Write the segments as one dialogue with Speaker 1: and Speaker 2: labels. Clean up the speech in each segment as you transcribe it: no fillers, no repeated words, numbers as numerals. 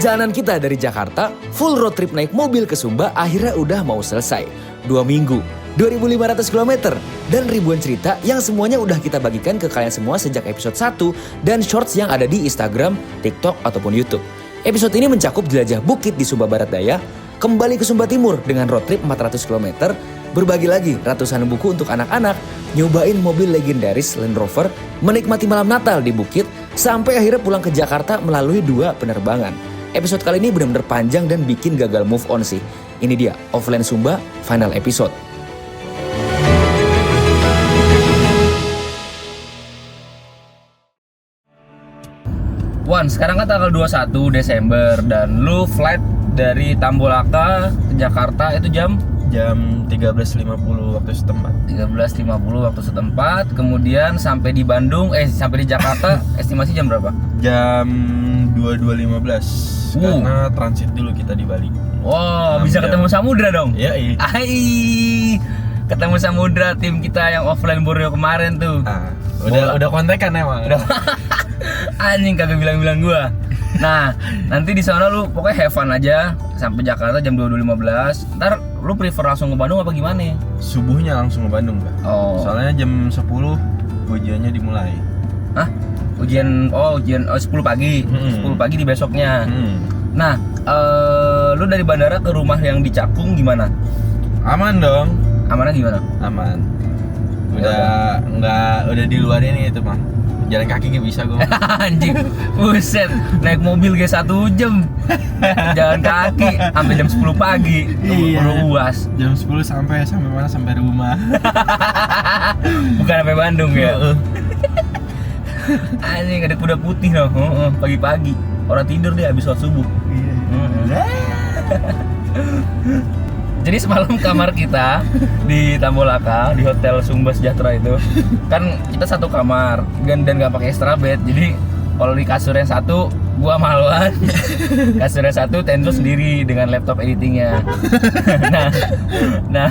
Speaker 1: Perjalanan kita dari Jakarta, full road trip naik mobil ke Sumba akhirnya udah mau selesai. 2 minggu, 2.500 km, dan ribuan cerita yang semuanya udah kita bagikan ke kalian semua sejak episode 1 dan shorts yang ada di Instagram, TikTok, ataupun YouTube. Episode ini mencakup jelajah bukit di Sumba Barat Daya, kembali ke Sumba Timur dengan road trip 400 km, berbagi lagi ratusan buku untuk anak-anak, nyobain mobil legendaris Land Rover, menikmati malam Natal di bukit, sampai akhirnya pulang ke Jakarta melalui 2 penerbangan. Episode kali ini benar-benar panjang dan bikin gagal move on sih. Ini dia, Offline Sumba, final episode. Wan, sekarang kan tanggal 21 Desember dan lu flight dari Tambolaka ke Jakarta itu jam
Speaker 2: 13.50 waktu setempat.
Speaker 1: 13.50 waktu setempat. Kemudian sampai di Bandung, sampai di Jakarta estimasi jam berapa?
Speaker 2: Jam 22.15 karena transit dulu kita di Bali.
Speaker 1: Wow, bisa ketemu samudra dong?
Speaker 2: Iya.
Speaker 1: Ketemu samudra tim kita yang offline Borneo kemarin tuh.
Speaker 2: Udah kontekan emang.
Speaker 1: Anjing kagak bilang-bilang gua. Nah, nanti di sana lu pokoknya have fun aja sampai Jakarta jam 22.15. Ntar lu prefer langsung ke Bandung apa gimana?
Speaker 2: Subuhnya langsung ke Bandung, Kak.
Speaker 1: Oh.
Speaker 2: Soalnya jam 10 ujiannya dimulai.
Speaker 1: Hah? Ujian 10 pagi. 10 pagi di besoknya. Nah, lu dari bandara ke rumah yang di Cakung gimana?
Speaker 2: Aman dong.
Speaker 1: Amannya gimana?
Speaker 2: Aman. Udah di luar ini itu mah. Jalan kaki gak bisa gue.
Speaker 1: Anjing, buset, naik mobil kayak 1 jam. Jalan kaki sampai jam 10 pagi.
Speaker 2: Iya.
Speaker 1: UAS.
Speaker 2: Jam 10 sampai mana? Sampai rumah.
Speaker 1: Bukan sampai Bandung ya. Anjing, ada kuda putih loh. Pagi-pagi. Orang tidur dia habis sholat subuh. Jadi semalam kamar kita di Tambolaka di Hotel Sumba Sejahtera itu kan kita satu kamar dan nggak pakai extra bed. Jadi kalau di kasur yang satu gua maluan, kasur yang satu Tenzo sendiri dengan laptop editingnya. Nah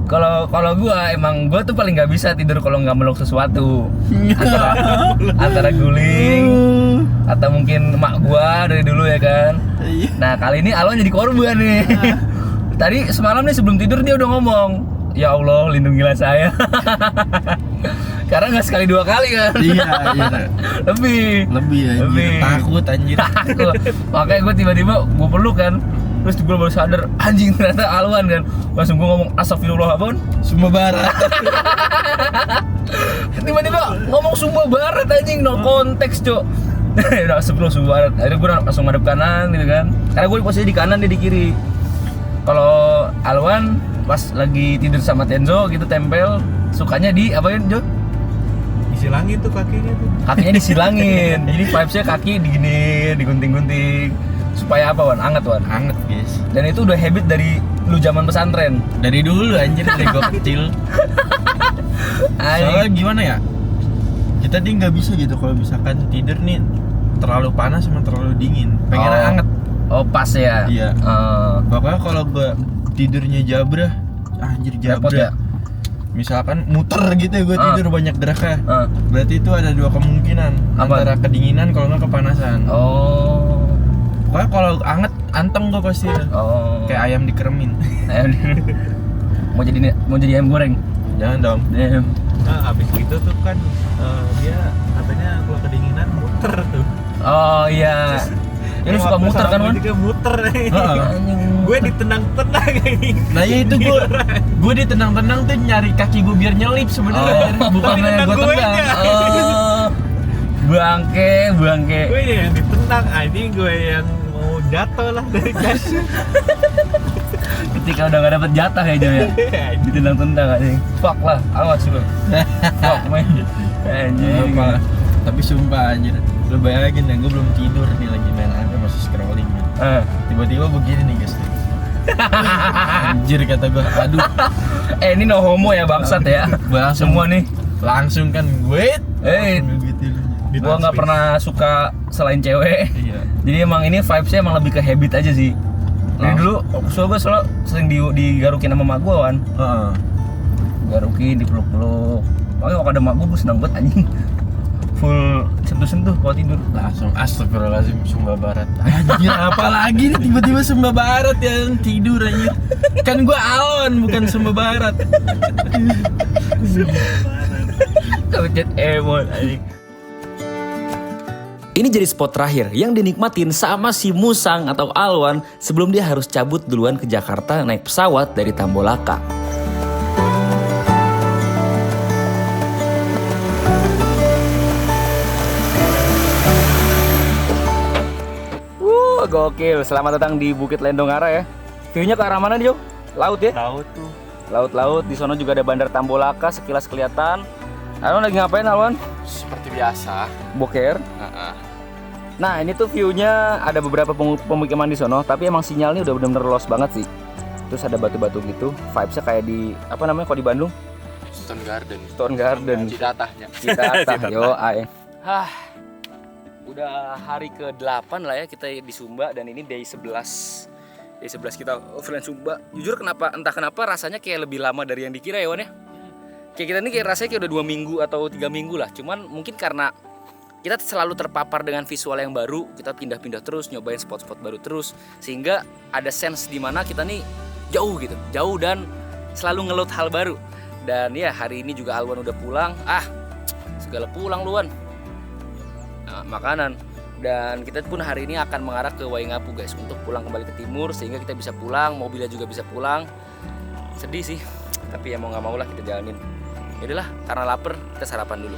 Speaker 1: kalau gua tuh paling nggak bisa tidur kalau nggak meluk sesuatu antara guling atau mungkin emak gua dari dulu ya kan. Nah kali ini Alwan jadi korban nih. Tadi semalam nih sebelum tidur dia udah ngomong, ya Allah lindungilah saya. Karena nggak sekali 2 kali kan? Iya. Lebih
Speaker 2: anjir. Takut anjir.
Speaker 1: Makanya gue tiba-tiba gue peluk kan. Terus gue baru sadar anjing ternyata Alwan kan. Langsung gue ngomong astagfirullah apaan?
Speaker 2: Sumba Barat.
Speaker 1: Tiba-tiba ngomong Sumba Barat anjing, no konteks cok. Udah sebelum Sumba Barat. Akhirnya gue langsung ngadep kanan gitu kan. Karena gue posisi di kanan dia di kiri. Kalau Alwan pas lagi tidur sama Tenzo gitu tempel, sukanya di apain Jo?
Speaker 2: Disilangin tuh kakinya tuh.
Speaker 1: Kakinya disilangin. Jadi vibes-nya kaki digini, digunting-gunting. Supaya apa Wan? Anget Wan?
Speaker 2: Anget guys.
Speaker 1: Dan itu udah habit dari lu zaman pesantren.
Speaker 2: Dari dulu anjir, dari gua kecil. Soalnya gimana ya? Kita nggak bisa gitu kalau misalkan tidur nih terlalu panas sama terlalu dingin. Pengennya anget.
Speaker 1: Oh pas ya?
Speaker 2: Iya. Pokoknya kalau gua tidurnya jabrah, anjir jabrah.
Speaker 1: Ya?
Speaker 2: Misalkan muter gitu gue tidur banyak geraknya. Berarti itu ada 2 kemungkinan.
Speaker 1: Apa?
Speaker 2: Antara kedinginan kalau nggak kepanasan.
Speaker 1: Oh.
Speaker 2: Pokoknya kalau anget anteng gue pasti.
Speaker 1: Oh.
Speaker 2: Kayak ayam dikeremin.
Speaker 1: Mau jadi ayam goreng?
Speaker 2: Jangan dong.
Speaker 3: Nah, habis gitu tuh kan dia katanya kalau kedinginan muter tuh.
Speaker 1: Oh iya. Ini suka muter kan Wan?
Speaker 3: Juga muter nih. Gue ditendang-tendang ini.
Speaker 2: Nah ya itu gue ditendang-tendang tuh nyari kaki gue biar nyelip sebenarnya.
Speaker 1: Bukannya gue tendang. Bangke.
Speaker 3: Gue yang ditendang, ini gue yang mau jatuh lah dari kasur.
Speaker 1: Ketika udah gak dapet jatah ya Jo ya. Ditendang-tendang anjing. Fuck lah, awas lu. Fuck man. Anjing.
Speaker 2: Tapi sumpah anjir, lu bayangin ya, gue belum tidur nih lagi main HP masih scrolling kan. Tiba-tiba begini nih guys. Anjir kata gue, aduh.
Speaker 1: Ini no homo ya bangsat ya. Semua nih
Speaker 2: langsung kan gue.
Speaker 1: Gue nggak pernah suka selain cewek.
Speaker 2: Iya.
Speaker 1: Jadi emang ini vibesnya emang lebih ke habit aja sih. Dari dulu, gue selalu sering digarukin sama mak gue kan. Garukin, dipeluk-peluk. Makanya kalau ada mak gue seneng banget anjing. full sentuh-sentuh kalau tidur.
Speaker 2: Langsung astagfirullahaladzim, Sumba Barat. Anjir, apalagi nih tiba-tiba Sumba Barat yang tidur anjir. Kan gua Alon bukan Sumba Barat.
Speaker 1: Kebencet emon anjing. Ini jadi spot terakhir yang dinikmatin sama si Musang atau Alwan sebelum dia harus cabut duluan ke Jakarta naik pesawat dari Tambolaka. Gokil, selamat datang di Bukit Lendongara ya. View-nya ke arah mana nih, Jo? Laut ya?
Speaker 3: Laut tuh.
Speaker 1: Laut-laut, di sana juga ada Bandar Tambolaka sekilas kelihatan. Alwan lagi ngapain, Alwan?
Speaker 2: Seperti biasa.
Speaker 1: Boker. Nah, ini tuh view-nya ada beberapa pemukiman di sono, tapi emang sinyalnya udah bener-bener lost banget sih. Terus ada batu-batu gitu, vibes-nya kayak di apa namanya kalau di Bandung?
Speaker 2: Stone Garden.
Speaker 1: Stone Garden.
Speaker 2: Cidatahnya.
Speaker 1: Cidatah, yo ae. Udah hari ke-8 lah ya kita di Sumba dan ini day 11. Day 11 kita offline Sumba. Jujur entah kenapa rasanya kayak lebih lama dari yang dikira ya Wan ya. Kayak kita ini kayak rasanya kayak udah 2 minggu atau 3 minggu lah. Cuman mungkin karena kita selalu terpapar dengan visual yang baru, kita pindah-pindah terus, nyobain spot-spot baru terus, sehingga ada sense di mana kita nih jauh gitu, jauh dan selalu ngeload hal baru. Dan ya hari ini juga Alwan udah pulang, segala pulang luan. Nah, makanan. Dan kita pun hari ini akan mengarah ke Waingapu guys, untuk pulang kembali ke timur sehingga kita bisa pulang, mobilnya juga bisa pulang. Sedih sih, tapi ya mau nggak mau lah kita jalanin. Yaudahlah, karena lapar kita sarapan dulu.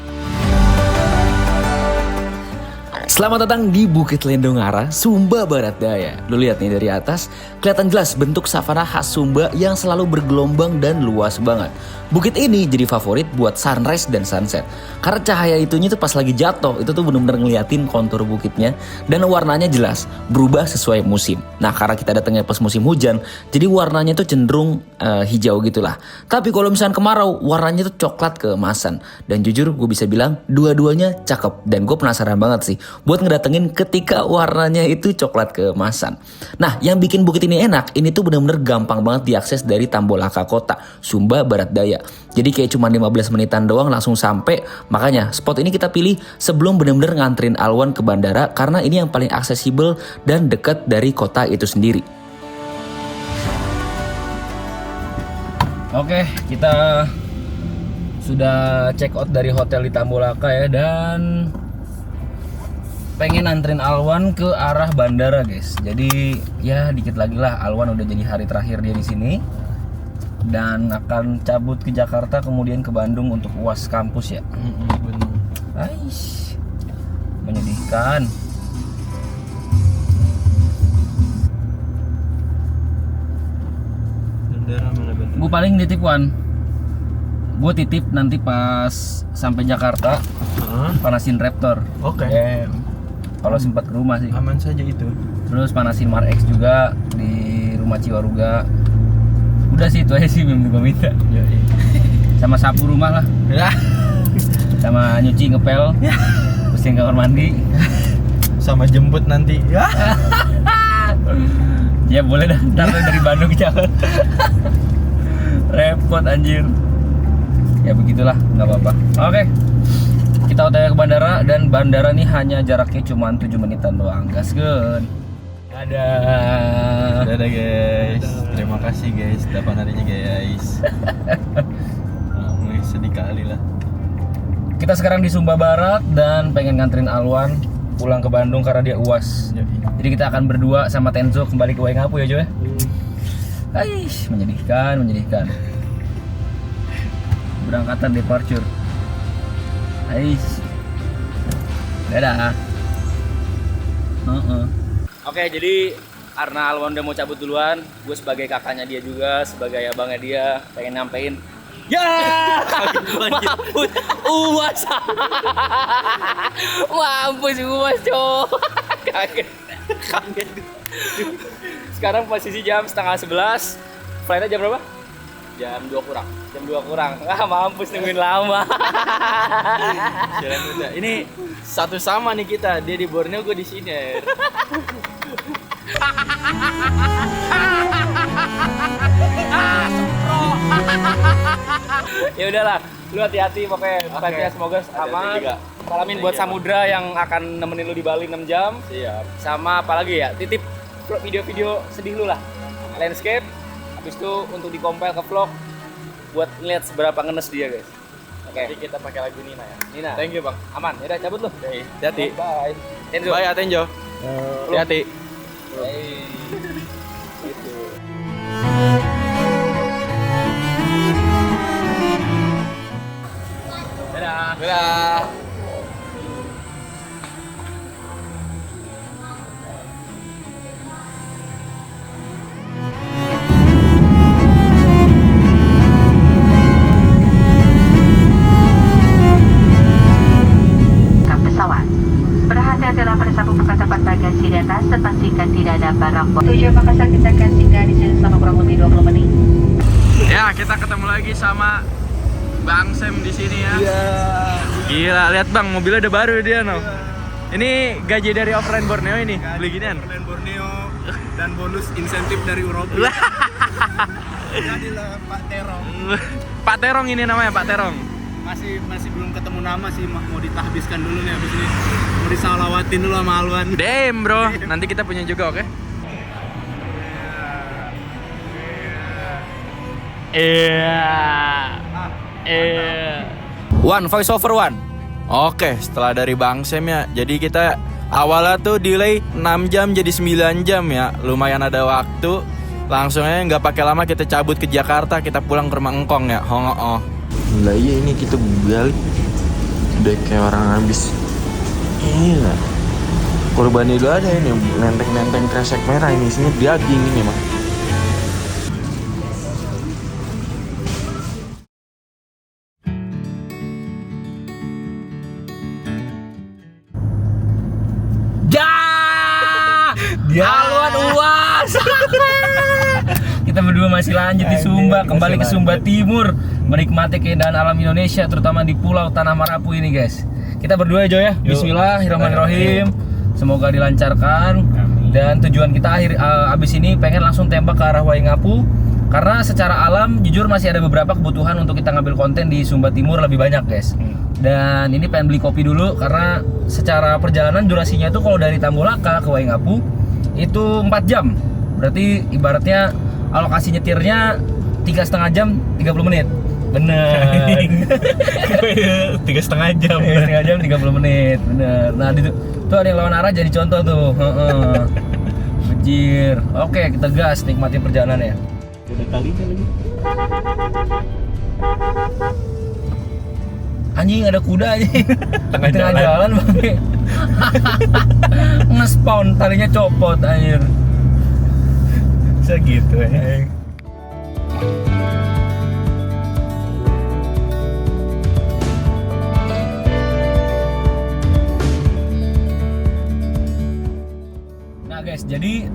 Speaker 1: Selamat datang di Bukit Lendongara, Sumba Barat Daya. Lu lihat nih dari atas, kelihatan jelas bentuk savana khas Sumba yang selalu bergelombang dan luas banget. Bukit ini jadi favorit buat sunrise dan sunset. Karena cahaya itunya tuh pas lagi jatuh, itu tuh bener-bener ngeliatin kontur bukitnya. Dan warnanya jelas, berubah sesuai musim. Nah karena kita datangnya pas musim hujan, jadi warnanya tuh cenderung hijau gitulah. Tapi kalau misalnya kemarau, warnanya tuh coklat keemasan. Dan jujur gue bisa bilang, dua-duanya cakep. Dan gue penasaran banget sih buat ngedatengin ketika warnanya itu coklat keemasan. Nah yang bikin bukit ini enak, ini tuh bener-bener gampang banget diakses dari Tambolaka Kota, Sumba Barat Daya. Jadi kayak cuma 15 menitan doang langsung sampai. Makanya spot ini kita pilih sebelum bener-bener nganterin Alwan ke bandara, karena ini yang paling aksesibel dan dekat dari kota itu sendiri. Oke, kita sudah check out dari hotel di Tambolaka ya, dan pengen nganterin Alwan ke arah bandara guys. Jadi ya dikit lagi lah Alwan udah jadi hari terakhir dia di sini dan akan cabut ke Jakarta kemudian ke Bandung untuk UAS kampus ya. Aish, menyedihkan. Gue paling titip Wan. Gue titip nanti pas sampai Jakarta panasin Raptor.
Speaker 3: Oke.
Speaker 1: Kalau sempat ke rumah sih.
Speaker 3: Aman saja itu.
Speaker 1: Terus panasin Mar X juga di rumah Ciwaruga. Udah sih itu aja sih yang gue minta. Sama sapu rumah lah. Sama nyuci ngepel. Bersihin kamar mandi.
Speaker 3: Sama jemput nanti.
Speaker 1: Ya boleh dah. Ntar dari Bandung ke Jakarta. Repot anjir. Ya begitulah, nggak apa-apa. Oke. Kita OTW ke bandara, dan bandara nih hanya jaraknya cuma 7 menitan doang. Gaskeun.
Speaker 2: Dadah guys. Terima kasih guys, 8 harinya guys. Sedih kali lah.
Speaker 1: Kita sekarang di Sumba Barat dan pengen nganterin Alwan pulang ke Bandung karena dia UAS. Jadi kita akan berdua sama Tenzo kembali ke Waingapu ya Jo ya. Aish, menyedihkan. Berangkatan departure. Aish. Dadah. Oke, jadi karena Alwan udah mau cabut duluan, gue sebagai kakaknya dia juga, sebagai abangnya dia, pengen nyampein. Ya, mampus, UAS. Mampus UAS, cowok. Kaget. Sekarang posisi jam 10:30. Flightnya jam berapa? Jam 2 kurang. Mampus nungguin lama.
Speaker 2: Ini satu sama nih kita. Dia di Borneo, gue di sini.
Speaker 1: Ya udahlah, lu hati-hati pokoknya. Semoga aman. Salamin buat Samudra yang akan nemenin lu di Bali 6 jam.
Speaker 2: Siap.
Speaker 1: Sama apalagi ya, titip video-video sedih lu lah. Landscape, habis itu untuk dikompil ke vlog buat ngeliat seberapa ngenes dia guys. Oke.
Speaker 2: Jadi kita pakai lagu Nina ya.
Speaker 1: Nina.
Speaker 2: Thank you bang.
Speaker 1: Aman, yaudah cabut lu.
Speaker 2: Hati-hati.
Speaker 1: Bye. Enzo.
Speaker 2: Bye Atenjo. Hati-hati.
Speaker 1: Gitu. Dadah.
Speaker 2: Dadah.
Speaker 4: Pesawat. Berhati-hatilah pada saat membuka tempat bagasi di atas dan pastikan tidak ada barang bawaan. Tujuan Makassar kita akan singgah di sini selama kurang lebih 20 menit.
Speaker 2: Ya, kita ketemu lagi sama Bang Sam di sini ya.
Speaker 3: Iya.
Speaker 2: Gila, lihat Bang, mobilnya udah baru dia no. Ini gaji dari Offline Borneo ini, beli ginian.
Speaker 3: Offline Borneo dan bonus insentif dari Eropa. Jadilah Pak Terong.
Speaker 2: Pak Terong ini namanya, Pak Terong.
Speaker 3: Masih belum ketemu nama sih, mau ditahbiskan dulu nih habis ini. Mau disalawatin dulu sama Alwan.
Speaker 2: Damn bro, nanti kita punya juga oke?
Speaker 1: One voice over one.
Speaker 2: Oke, setelah dari Bang Sam ya. Jadi kita awalnya tuh delay 6 jam jadi 9 jam ya. Lumayan ada waktu. Langsung aja nggak pakai lama kita cabut ke Jakarta, kita pulang ke rumah Engkong ya. Hongo.
Speaker 5: Lah iya ini kita balik udah kayak orang habis iya korban itu ada ini nenteng-nenteng kresek merah ini isinya daging ini mah.
Speaker 1: Haluan UAS. Kita berdua masih lanjut di Sumba, kembali ke Sumba Timur, menikmati keindahan alam Indonesia, terutama di Pulau Tanah Marapu ini guys. Kita berdua aja ya. Bismillahirrahmanirrahim. Semoga dilancarkan. Dan tujuan kita abis ini pengen langsung tembak ke arah Waingapu. Karena secara alam jujur masih ada beberapa kebutuhan untuk kita ngambil konten di Sumba Timur lebih banyak guys. Dan ini pengen beli kopi dulu karena secara perjalanan durasinya itu kalau dari Tambolaka ke Waingapu itu 4 jam. Berarti ibaratnya alokasi nyetirnya 3,5 jam 30 menit. Bener.
Speaker 3: 3,5 jam.
Speaker 1: 3,5 jam 30 menit. Bener. Nah tuh ada yang lawan arah jadi contoh tuh. Bejir. Oke, kita gas nikmatin perjalanannya.
Speaker 3: Udah kalinya lagi.
Speaker 1: Anjing ada kuda anjing. Tengah jalan bang. Nge-spawn talinya copot anjir.
Speaker 3: Segitu ya.
Speaker 1: Nah guys, jadi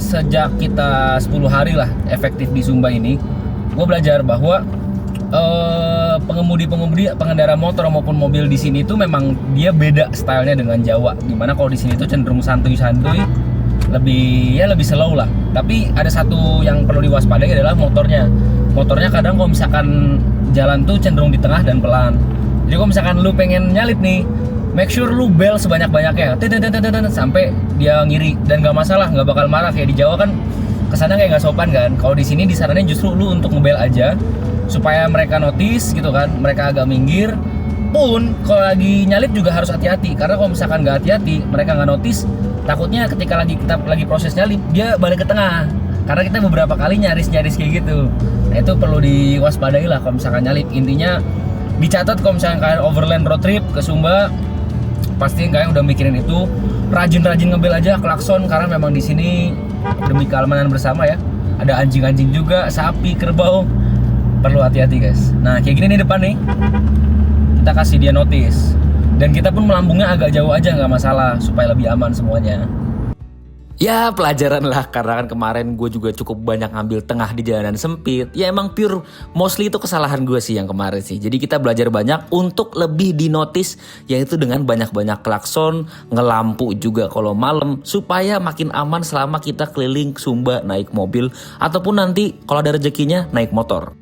Speaker 1: sejak kita 10 hari lah efektif di Sumba ini, gue belajar bahwa pengendara motor maupun mobil di sini tuh memang dia beda stylenya dengan Jawa. Dimana kalau di sini tuh cenderung santuy-santuy, lebih slow lah. Tapi ada satu yang perlu diwaspadai adalah motornya. Motornya kadang kalau misalkan jalan tuh cenderung di tengah dan pelan. Jadi kalau misalkan lu pengen nyalip nih, make sure lu bel sebanyak-banyaknya sampai dia ngiri, dan nggak masalah, nggak bakal marah kayak di Jawa kan kesannya kayak nggak sopan kan. Kalau di sini disaranin justru lu untuk ngebel aja supaya mereka notice gitu kan, mereka agak minggir. Pun kalau lagi nyalip juga harus hati-hati, karena kalau misalkan nggak hati-hati mereka nggak notice, takutnya ketika kita lagi proses nyalip dia balik ke tengah, karena kita beberapa kali nyaris kayak gitu. Nah itu perlu diwaspadai lah kalau misalkan nyalip. Intinya dicatat kalau misalkan kalian overland road trip ke Sumba, pasti kalian udah mikirin itu, rajin ngebel aja klakson, karena memang di sini demi keamanan bersama ya. Ada anjing-anjing juga, sapi, kerbau, perlu hati-hati guys. Nah kayak gini nih depan nih, kita kasih dia notice, dan kita pun melambungnya agak jauh aja, nggak masalah, supaya lebih aman semuanya. Ya pelajaran lah, karena kan kemarin gue juga cukup banyak ngambil tengah di jalanan sempit. Ya emang pure mostly itu kesalahan gue sih yang kemarin sih. Jadi kita belajar banyak untuk lebih di notice, yaitu dengan banyak-banyak klakson, ngelampu juga kalau malam, supaya makin aman selama kita keliling Sumba naik mobil, ataupun nanti kalau ada rezekinya naik motor.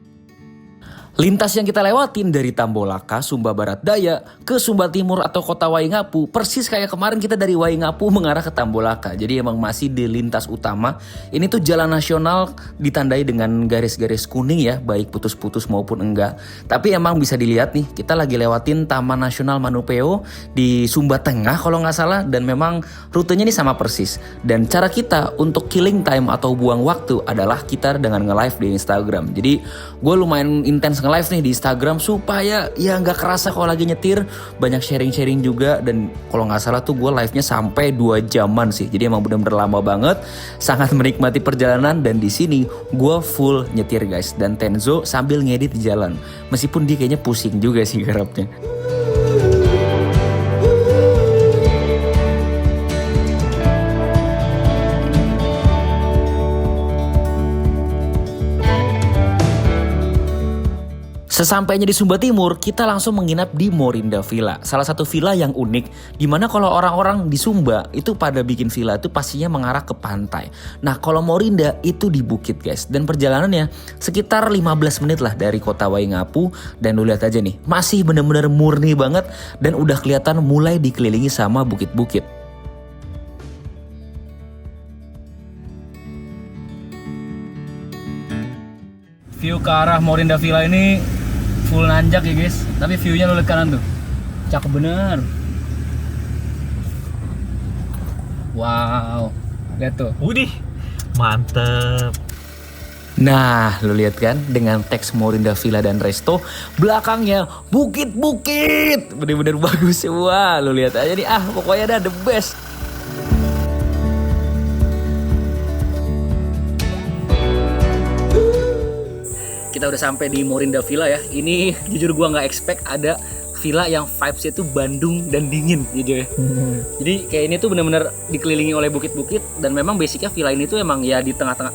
Speaker 1: Lintas yang kita lewatin dari Tambolaka, Sumba Barat Daya ke Sumba Timur atau kota Waingapu, persis kayak kemarin kita dari Waingapu mengarah ke Tambolaka. Jadi emang masih di lintas utama. Ini tuh jalan nasional ditandai dengan garis-garis kuning ya, baik putus-putus maupun enggak. Tapi emang bisa dilihat nih, kita lagi lewatin Taman Nasional Manupeo di Sumba Tengah kalau nggak salah, dan memang rutenya ini sama persis. Dan cara kita untuk killing time atau buang waktu adalah kita dengan nge-live di Instagram. Jadi gue lumayan intens nge-live nih di Instagram supaya ya nggak kerasa kalau lagi nyetir, banyak sharing-sharing juga. Dan kalau nggak salah tuh gue live-nya sampai 2 jaman sih, jadi emang bener-bener lama banget, sangat menikmati perjalanan. Dan di sini gue full nyetir guys, dan Tenzo sambil ngedit di jalan, meskipun dia kayaknya pusing juga sih garapnya. Sesampainya di Sumba Timur, kita langsung menginap di Morinda Villa. Salah satu villa yang unik, dimana kalau orang-orang di Sumba itu pada bikin villa itu pastinya mengarah ke pantai. Nah kalau Morinda itu di bukit guys, dan perjalanannya sekitar 15 menit lah dari kota Waingapu. Dan lu lihat aja nih, masih bener-bener murni banget, dan udah kelihatan mulai dikelilingi sama bukit-bukit.
Speaker 6: View ke arah Morinda Villa ini full nanjak ya guys, tapi view-nya lu lihat kanan tuh, cakep bener. Wow, lihat tuh.
Speaker 3: Widih, mantep.
Speaker 1: Nah, lu lihat kan dengan teks Morinda Villa dan Resto, belakangnya bukit-bukit. Bener-bener bagus semua. Lu lihat aja nih, pokoknya dah the best.
Speaker 6: Kita udah sampai di Morinda Villa ya. Ini jujur gua nggak expect ada villa yang vibes-nya tuh Bandung dan dingin gitu ya. Jadi kayak ini tuh bener-bener dikelilingi oleh bukit-bukit, dan memang basicnya villa ini tuh emang ya di tengah-tengah.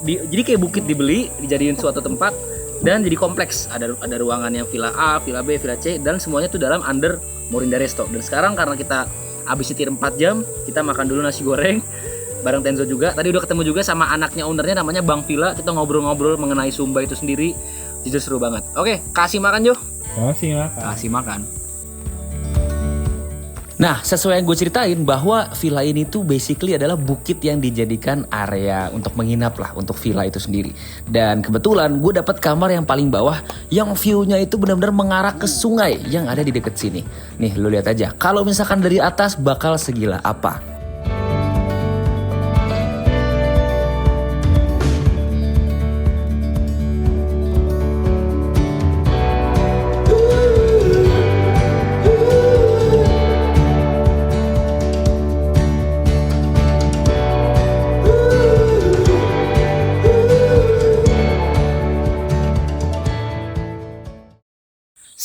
Speaker 6: Jadi kayak bukit dibeli, dijadiin suatu tempat dan jadi kompleks. Ada ruangan yang villa A, villa B, villa C, dan semuanya tuh dalam under Morinda Resto. Dan sekarang karena kita habis nyetir 4 jam, kita makan dulu nasi goreng bareng Tenzo juga. Tadi udah ketemu juga sama anaknya ownernya, namanya Bang Villa. Kita ngobrol-ngobrol mengenai Sumba itu sendiri. Jujur seru banget. Oke, kasih makan Jo. Kasih makan.
Speaker 1: Nah, sesuai yang gue ceritain bahwa villa ini tuh basically adalah bukit yang dijadikan area untuk menginap lah untuk villa itu sendiri. Dan kebetulan gue dapat kamar yang paling bawah yang view-nya itu benar-benar mengarah ke sungai yang ada di deket sini. Nih, lu lihat aja. Kalau misalkan dari atas bakal segila apa.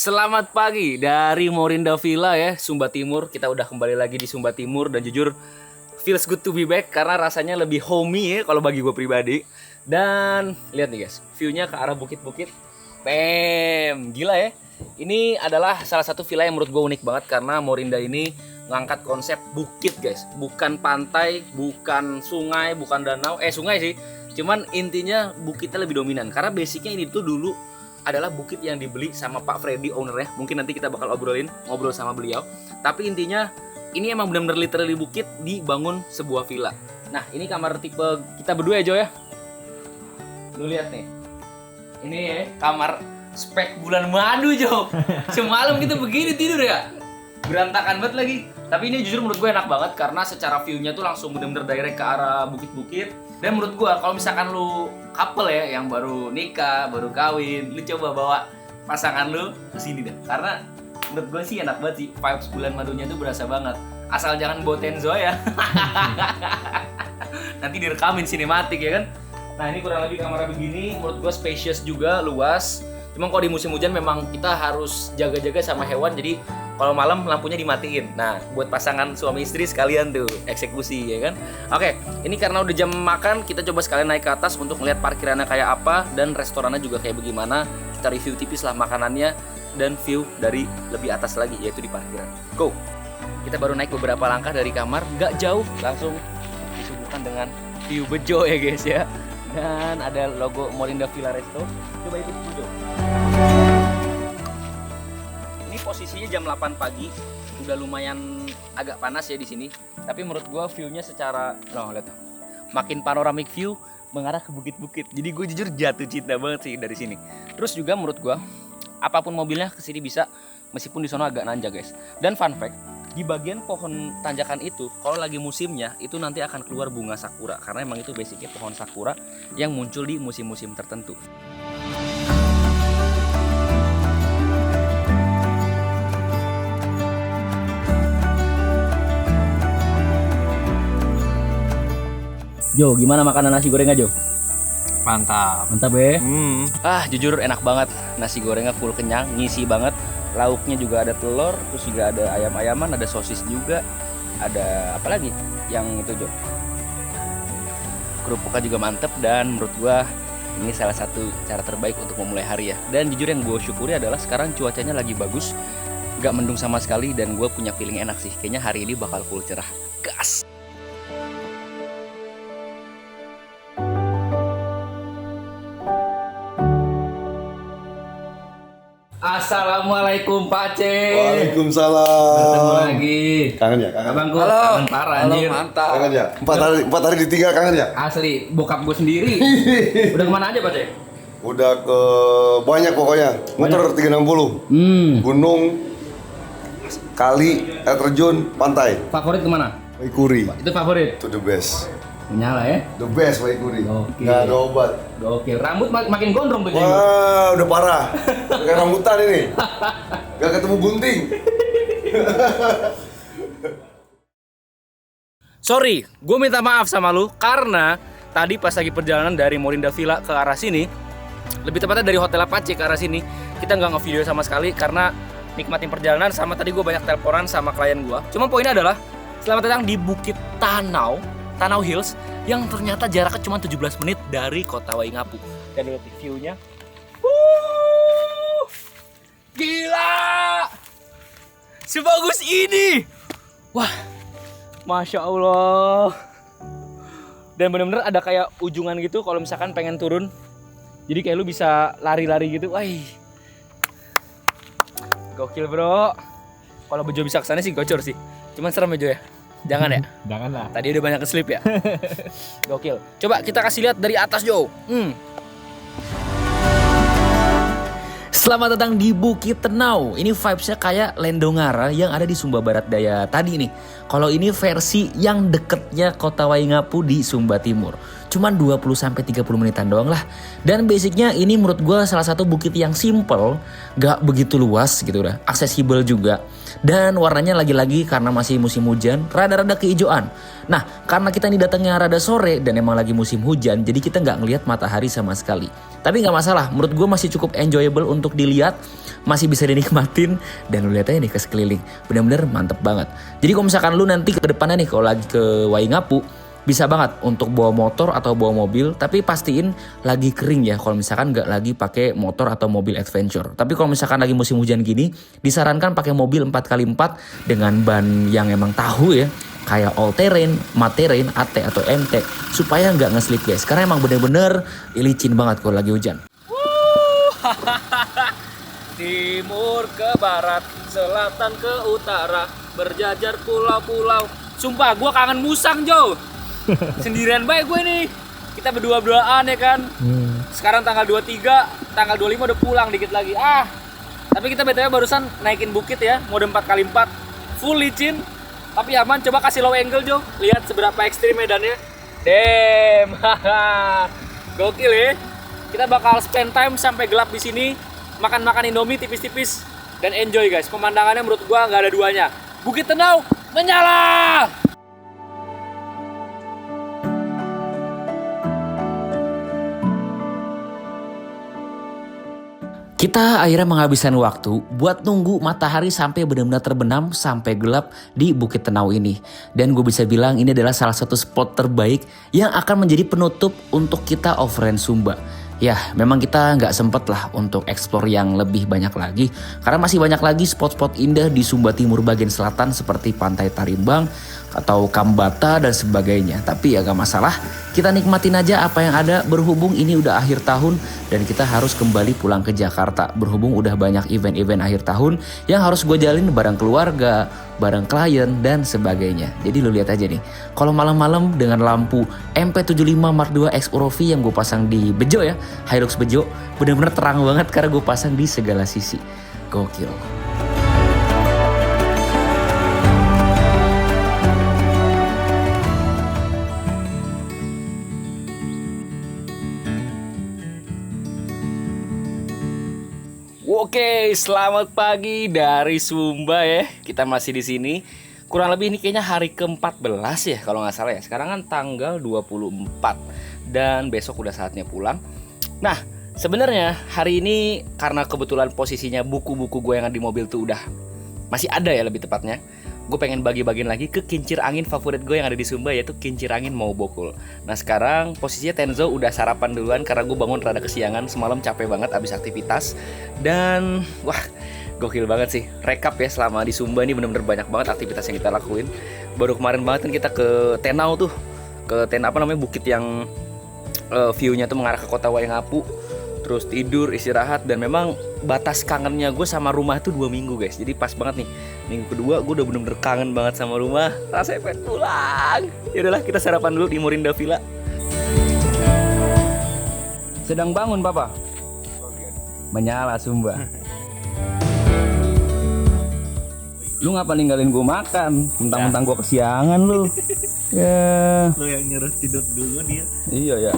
Speaker 6: Selamat pagi dari Morinda Villa ya, Sumba Timur. Kita udah kembali lagi di Sumba Timur, dan jujur feels good to be back karena rasanya lebih homey ya kalau bagi gue pribadi. Dan lihat nih guys, view-nya ke arah bukit-bukit. Bam, gila ya. Ini adalah salah satu villa yang menurut gue unik banget karena Morinda ini ngangkat konsep bukit guys. Bukan pantai, bukan sungai, bukan danau. Sungai sih. Cuman intinya bukitnya lebih dominan karena basicnya ini tuh dulu adalah bukit yang dibeli sama Pak Freddy ownernya. Mungkin nanti kita bakal ngobrol sama beliau. Tapi intinya ini emang benar-benar literally bukit dibangun sebuah villa. Nah, ini kamar tipe kita berdua ya Jo ya. Lu lihat nih. Ini ya kamar spek bulan madu Jo. Semalam kita begini tidur ya. Berantakan banget lagi. Tapi ini jujur menurut gue enak banget karena secara view-nya tuh langsung benar-benar direct ke arah bukit-bukit. Dan menurut gue kalau misalkan lu couple ya yang baru nikah, baru kawin, lu coba bawa pasangan lu ke sini deh. Karena menurut gue sih enak banget sih, vibes bulan madunya tuh berasa banget. Asal jangan bawa Tenzo ya. Nanti direkamin sinematik ya kan. Nah, ini kurang lebih kamar begini, menurut gue spacious juga, luas. Cuma kalau di musim hujan memang kita harus jaga-jaga sama hewan, jadi kalau malam lampunya dimatiin. Nah, buat pasangan suami istri sekalian tuh eksekusi ya kan. Oke, ini karena udah jam makan, kita coba sekalian naik ke atas untuk melihat parkirannya kayak apa dan restorannya juga kayak bagaimana. Kita review tipis lah makanannya dan view dari lebih atas lagi, yaitu di parkiran. Go. Kita baru naik beberapa langkah dari kamar, nggak jauh langsung disuguhkan dengan view bejo ya guys ya. Dan ada logo Morinda Villa Resto. Coba itu bejo. posisinya jam 8 pagi. Udah lumayan agak panas ya di sini. Tapi menurut gua view-nya secara lihat tuh. Makin panoramic view mengarah ke bukit-bukit. Jadi gue jujur jatuh cinta banget sih dari sini. Terus juga menurut gua apapun mobilnya kesini bisa, meskipun di sana agak nanjak guys. Dan fun fact, di bagian pohon tanjakan itu kalau lagi musimnya itu nanti akan keluar bunga sakura, karena emang itu basicnya pohon sakura yang muncul di musim-musim tertentu. Jo, gimana makanan nasi gorengnya Jo?
Speaker 3: Mantap.
Speaker 6: Mantap ya. Jujur enak banget, nasi gorengnya full kenyang, ngisi banget. Lauknya juga ada telur, terus juga ada ayam-ayaman, ada sosis juga, ada apa lagi yang itu Jo? Kerupuknya juga mantep, dan menurut gua ini salah satu cara terbaik untuk memulai hari ya. Dan jujur yang gue syukuri adalah sekarang cuacanya lagi bagus, gak mendung sama sekali, dan gue punya feeling enak sih. Kayaknya hari ini bakal full cerah. Gas! Assalamualaikum Pak C.
Speaker 7: Waalaikumsalam.
Speaker 6: Ketemu lagi.
Speaker 7: Kangen ya? Kangen.
Speaker 6: Abang gue kangen parah anjir.
Speaker 3: Mantap.
Speaker 7: Kangen ya? 4 hari ditinggal kangen ya?
Speaker 6: Asli, bokap gue sendiri. Udah kemana aja Pak C?
Speaker 7: Udah ke banyak pokoknya. Muter 360. Gunung, kali, air terjun, pantai.
Speaker 6: Favorit kemana?
Speaker 7: Waikuri.
Speaker 6: Itu favorit.
Speaker 7: Itu the best.
Speaker 6: Menyala ya.
Speaker 7: The best Waikuri.
Speaker 6: Oke.
Speaker 7: Nggak ada obat.
Speaker 6: Oke, rambut makin gondrong tuh.
Speaker 7: Wah, udah parah. Kayak rambutan ini. Gak ketemu gunting.
Speaker 6: Sorry, gue minta maaf sama lu karena tadi pas lagi perjalanan dari Morinda Villa ke arah sini, lebih tepatnya dari Hotel Apache ke arah sini, kita nggak nge-video sama sekali karena nikmatin perjalanan, sama tadi gue banyak teleponan sama klien gue. Cuma poinnya adalah selamat datang di Bukit Tanau Hills yang ternyata jaraknya cuma 17 menit dari kota Waingapu. Dan lihat view-nya. Gila! Sebagus ini! Wah, Masya Allah. Dan bener-bener ada kayak ujungan gitu kalau misalkan pengen turun. Jadi kayak lu bisa lari-lari gitu. Wah, gokil bro. Kalau Bejo bisa kesana sih gocor sih. Cuman serem Bejo ya. Jangan ya?
Speaker 3: Jangan lah.
Speaker 6: Tadi udah banyak keslip ya. Gokil. Coba kita kasih lihat dari atas Jo. Selamat datang di Bukit Tenau. Ini vibes-nya kayak Lendongara yang ada di Sumba Barat Daya tadi nih. Kalau ini versi yang deketnya kota Waingapu di Sumba Timur. Cuman 20-30 menitan doang lah. Dan basicnya ini menurut gue salah satu bukit yang simple, gak begitu luas gitu udah, aksesibel juga. Dan warnanya lagi-lagi karena masih musim hujan, rada-rada kehijauan. Nah, karena kita ini datangnya rada sore dan emang lagi musim hujan, jadi kita gak ngelihat matahari sama sekali. Tapi gak masalah, menurut gue masih cukup enjoyable untuk dilihat, masih bisa dinikmatin, dan lu lihat aja nih ke sekeliling, bener-bener mantep banget. Jadi kalau misalkan lu nanti ke depannya nih kalau lagi ke Waingapu, bisa banget untuk bawa motor atau bawa mobil, tapi pastiin lagi kering ya kalau misalkan nggak lagi pakai motor atau mobil adventure. Tapi kalau misalkan lagi musim hujan gini, disarankan pakai mobil 4x4 dengan ban yang emang tahu ya, kayak all terrain, mat terrain, AT atau MT, supaya nggak ngeslip guys, karena emang bener-bener licin banget kalau lagi hujan. Timur ke barat, selatan ke utara, berjajar pulau-pulau. Sumpah gue kangen musang Jo. Sendirian baik gue nih. Kita berdua-duaan ya kan. Sekarang tanggal 23, tanggal 25 udah pulang dikit lagi. Tapi kita BTW barusan naikin bukit ya, mode 4x4. Full licin, tapi aman. Coba kasih low angle Jo. Lihat seberapa ekstrim medannya. Damn. Gokil ya. Kita bakal spend time sampai gelap di sini, makan-makan Indomie tipis-tipis dan enjoy guys. Pemandangannya menurut gua nggak ada duanya. Bukit Tenau menyala. Kita akhirnya menghabiskan waktu buat nunggu matahari sampai benar-benar terbenam sampai gelap di Bukit Tenau ini. Dan gue bisa bilang ini adalah salah satu spot terbaik yang akan menjadi penutup untuk kita offline Sumba. Ya, memang kita nggak sempet lah untuk explore yang lebih banyak lagi. Karena masih banyak lagi spot-spot indah di Sumba Timur bagian selatan seperti Pantai Tarimbang,
Speaker 1: atau Kambata dan sebagainya. Tapi ya gak masalah, kita nikmatin aja apa yang ada berhubung ini udah akhir tahun dan kita harus kembali pulang ke Jakarta. Berhubung udah banyak event-event akhir tahun yang harus gue jalin bareng keluarga, bareng klien dan sebagainya. Jadi lu lihat aja nih, kalau malam-malam dengan lampu MP75 Mark II X Orovi yang gue pasang di Bejo ya, Hilux Bejo, bener-bener terang banget karena gue pasang di segala sisi. Gokil.
Speaker 6: Oke, selamat pagi dari Sumba ya. Kita masih di sini. Kurang lebih ini kayaknya hari ke-14 ya kalau nggak salah ya. Sekarang kan tanggal 24 dan besok udah saatnya pulang. Nah, sebenarnya hari ini karena kebetulan posisinya buku-buku gue yang ada di mobil tuh udah masih ada ya lebih tepatnya. Gue pengen bagi-bagiin lagi ke kincir angin favorit gue yang ada di Sumba, yaitu kincir angin Mobokul. Nah sekarang posisinya Tenzo udah sarapan duluan karena gue bangun rada kesiangan. Semalam capek banget abis aktivitas. Dan wah gokil banget sih. Rekap ya selama di Sumba ini bener-bener banyak banget aktivitas yang kita lakuin. Baru kemarin banget kan kita ke Tenau tuh. Ke apa namanya, bukit yang view-nya tuh mengarah ke kota Waingapu. Terus tidur, istirahat, dan memang batas kangennya gue sama rumah tuh 2 minggu guys. Jadi pas banget nih, minggu kedua gue udah bener-bener kangen banget sama rumah. Rasanya pengen pulang. Yaudahlah kita sarapan dulu di Morinda Villa. Sedang bangun papa? Menyala Sumba. Lu ngapa ninggalin gue makan? Mentang-mentang gue kesiangan lu. Ya.
Speaker 3: Lo yang nyuruh tidur dulu dia.
Speaker 6: Iya ya.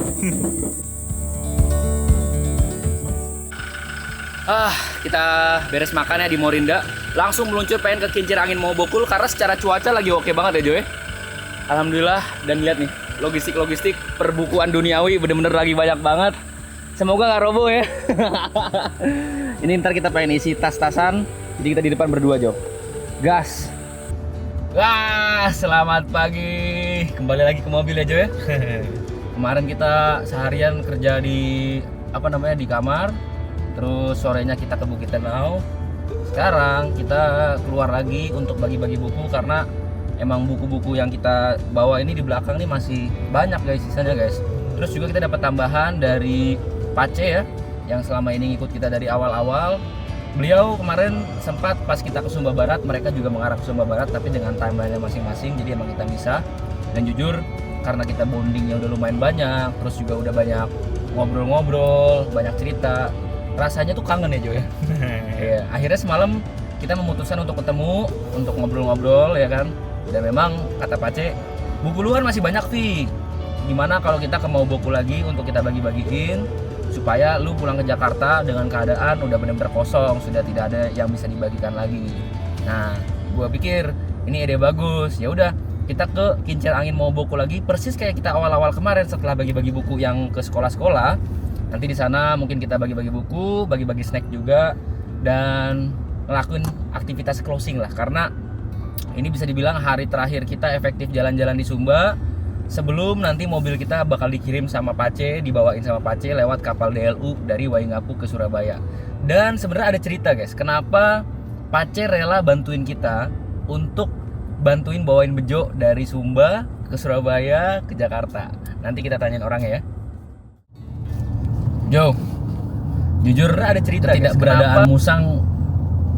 Speaker 6: Kita beres makan ya di Morinda. Langsung meluncur pengen ke kincir angin Mobokul karena secara cuaca lagi oke banget ya Joy. Alhamdulillah. Dan lihat nih, logistik perbukuan duniawi bener-bener lagi banyak banget. Semoga gak roboh ya. Ini ntar kita pengen isi tas-tasan. Jadi kita di depan berdua Jo. Gas. Wah, selamat pagi. Kembali lagi ke mobil ya Jo ya. Kemarin kita seharian kerja di di kamar. Terus sorenya kita ke Bukit Tenau. Sekarang kita keluar lagi untuk bagi-bagi buku karena emang buku-buku yang kita bawa ini di belakang nih masih banyak guys, sisanya guys. Terus juga kita dapat tambahan dari Pace ya, yang selama ini ngikut kita dari awal-awal. Beliau kemarin sempat pas kita ke Sumba Barat, mereka juga mengarah ke Sumba Barat tapi dengan timeline-nya masing-masing, jadi emang kita bisa. Dan jujur karena kita bondingnya udah lumayan banyak, terus juga udah banyak ngobrol-ngobrol, banyak cerita, rasanya tuh kangen ya Jo ya. Ya, akhirnya semalam kita memutuskan untuk ketemu, untuk ngobrol-ngobrol ya kan. Dan memang kata Pace, buku luar masih banyak Vi. Gimana kalau kita ke Mobokul lagi untuk kita bagi-bagiin supaya lu pulang ke Jakarta dengan keadaan udah benar-benar kosong, sudah tidak ada yang bisa dibagikan lagi. Nah, gua pikir ini ide bagus. Ya udah, kita ke kincir angin Mobokul lagi persis kayak kita awal-awal kemarin setelah bagi-bagi buku yang ke sekolah-sekolah. Nanti di sana mungkin kita bagi-bagi buku, bagi-bagi snack juga, dan ngelakuin aktivitas closing lah. Karena ini bisa dibilang hari terakhir kita efektif jalan-jalan di Sumba sebelum nanti mobil kita bakal dikirim sama Pace, dibawain sama Pace lewat kapal DLU dari Waingapu ke Surabaya. Dan sebenarnya ada cerita guys, kenapa Pace rela bantuin kita untuk bantuin bawain Bejo dari Sumba ke Surabaya ke Jakarta. Nanti kita tanyain orangnya ya. Jo, jujur ada cerita tidak beradaan Musang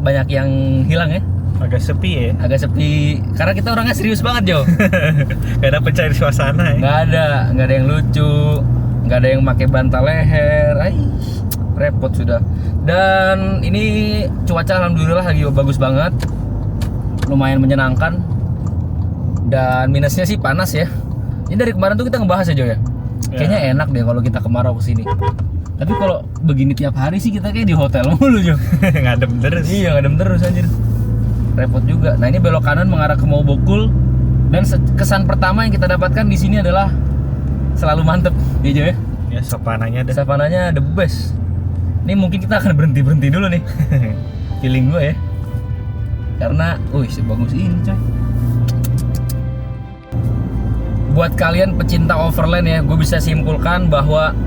Speaker 6: banyak yang hilang ya?
Speaker 3: Agak sepi ya?
Speaker 6: Agak sepi, karena kita orangnya serius banget Jo.
Speaker 3: Gak ada pencari suasana ya?
Speaker 6: Nggak ada yang lucu, nggak ada yang pakai bantal leher. Repot sudah. Dan ini cuaca alhamdulillah lagi bagus banget, lumayan menyenangkan. Dan minusnya sih panas ya. Ini dari kemarin tuh kita ngebahas ya Jo ya. Kayaknya enak deh kalau kita kemarau kesini. Tapi kalau begini tiap hari sih kita kayak di hotel mulu Jo.
Speaker 3: Ngadem terus.
Speaker 6: Iya, ngadem terus anjir. Repot juga. Nah, ini belok kanan mengarah ke Mobokul. Dan kesan pertama yang kita dapatkan di sini adalah selalu mantep, ya Jo ya.
Speaker 3: Ya, savananya ada.
Speaker 6: Savananya the best. Ini mungkin kita akan berhenti dulu nih. Feeling gue ya. Karena, sebagus ini coy. Buat kalian pecinta overland ya, gue bisa simpulkan bahwa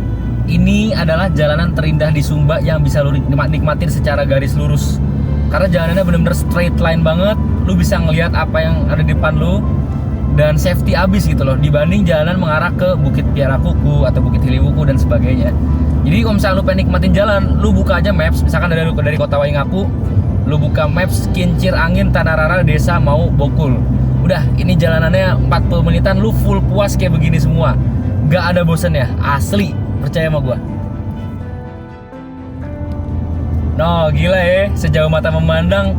Speaker 6: ini adalah jalanan terindah di Sumba yang bisa lu nikmatin secara garis lurus. Karena jalanannya benar-benar straight line banget. Lu bisa ngelihat apa yang ada di depan lu. dan safety abis gitu loh dibanding jalanan mengarah ke Bukit Piara Kuku atau Bukit Hiliwuku dan sebagainya. Jadi kalau misalnya lu pengen nikmatin jalan, lu buka aja maps, misalkan dari Kota Waingapu, lu buka maps Kincir Angin Tanah Rara Desa Mau Bokul. Udah, ini jalanannya 40 menitan, lu full puas kayak begini semua. Gak ada bosennya, asli, percaya sama gua. No, gila ya, sejauh mata memandang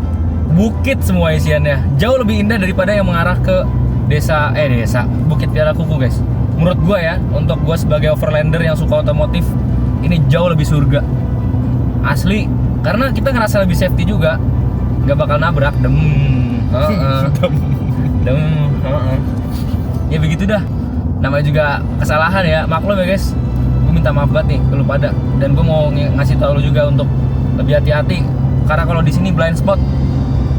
Speaker 6: bukit semua isiannya. Jauh lebih indah daripada yang mengarah ke desa Bukit Piara Kuku, guys. Menurut gua ya, untuk gua sebagai overlander yang suka otomotif, ini jauh lebih surga. Asli, karena kita ngerasa lebih safety juga. Gak bakal nabrak, Ya begitu dah. Namanya juga kesalahan ya, maklum ya guys. Gue minta maaf banget nih ke lu pada. Dan gue mau ngasih tau lu juga untuk lebih hati-hati. Karena kalau di sini blind spot,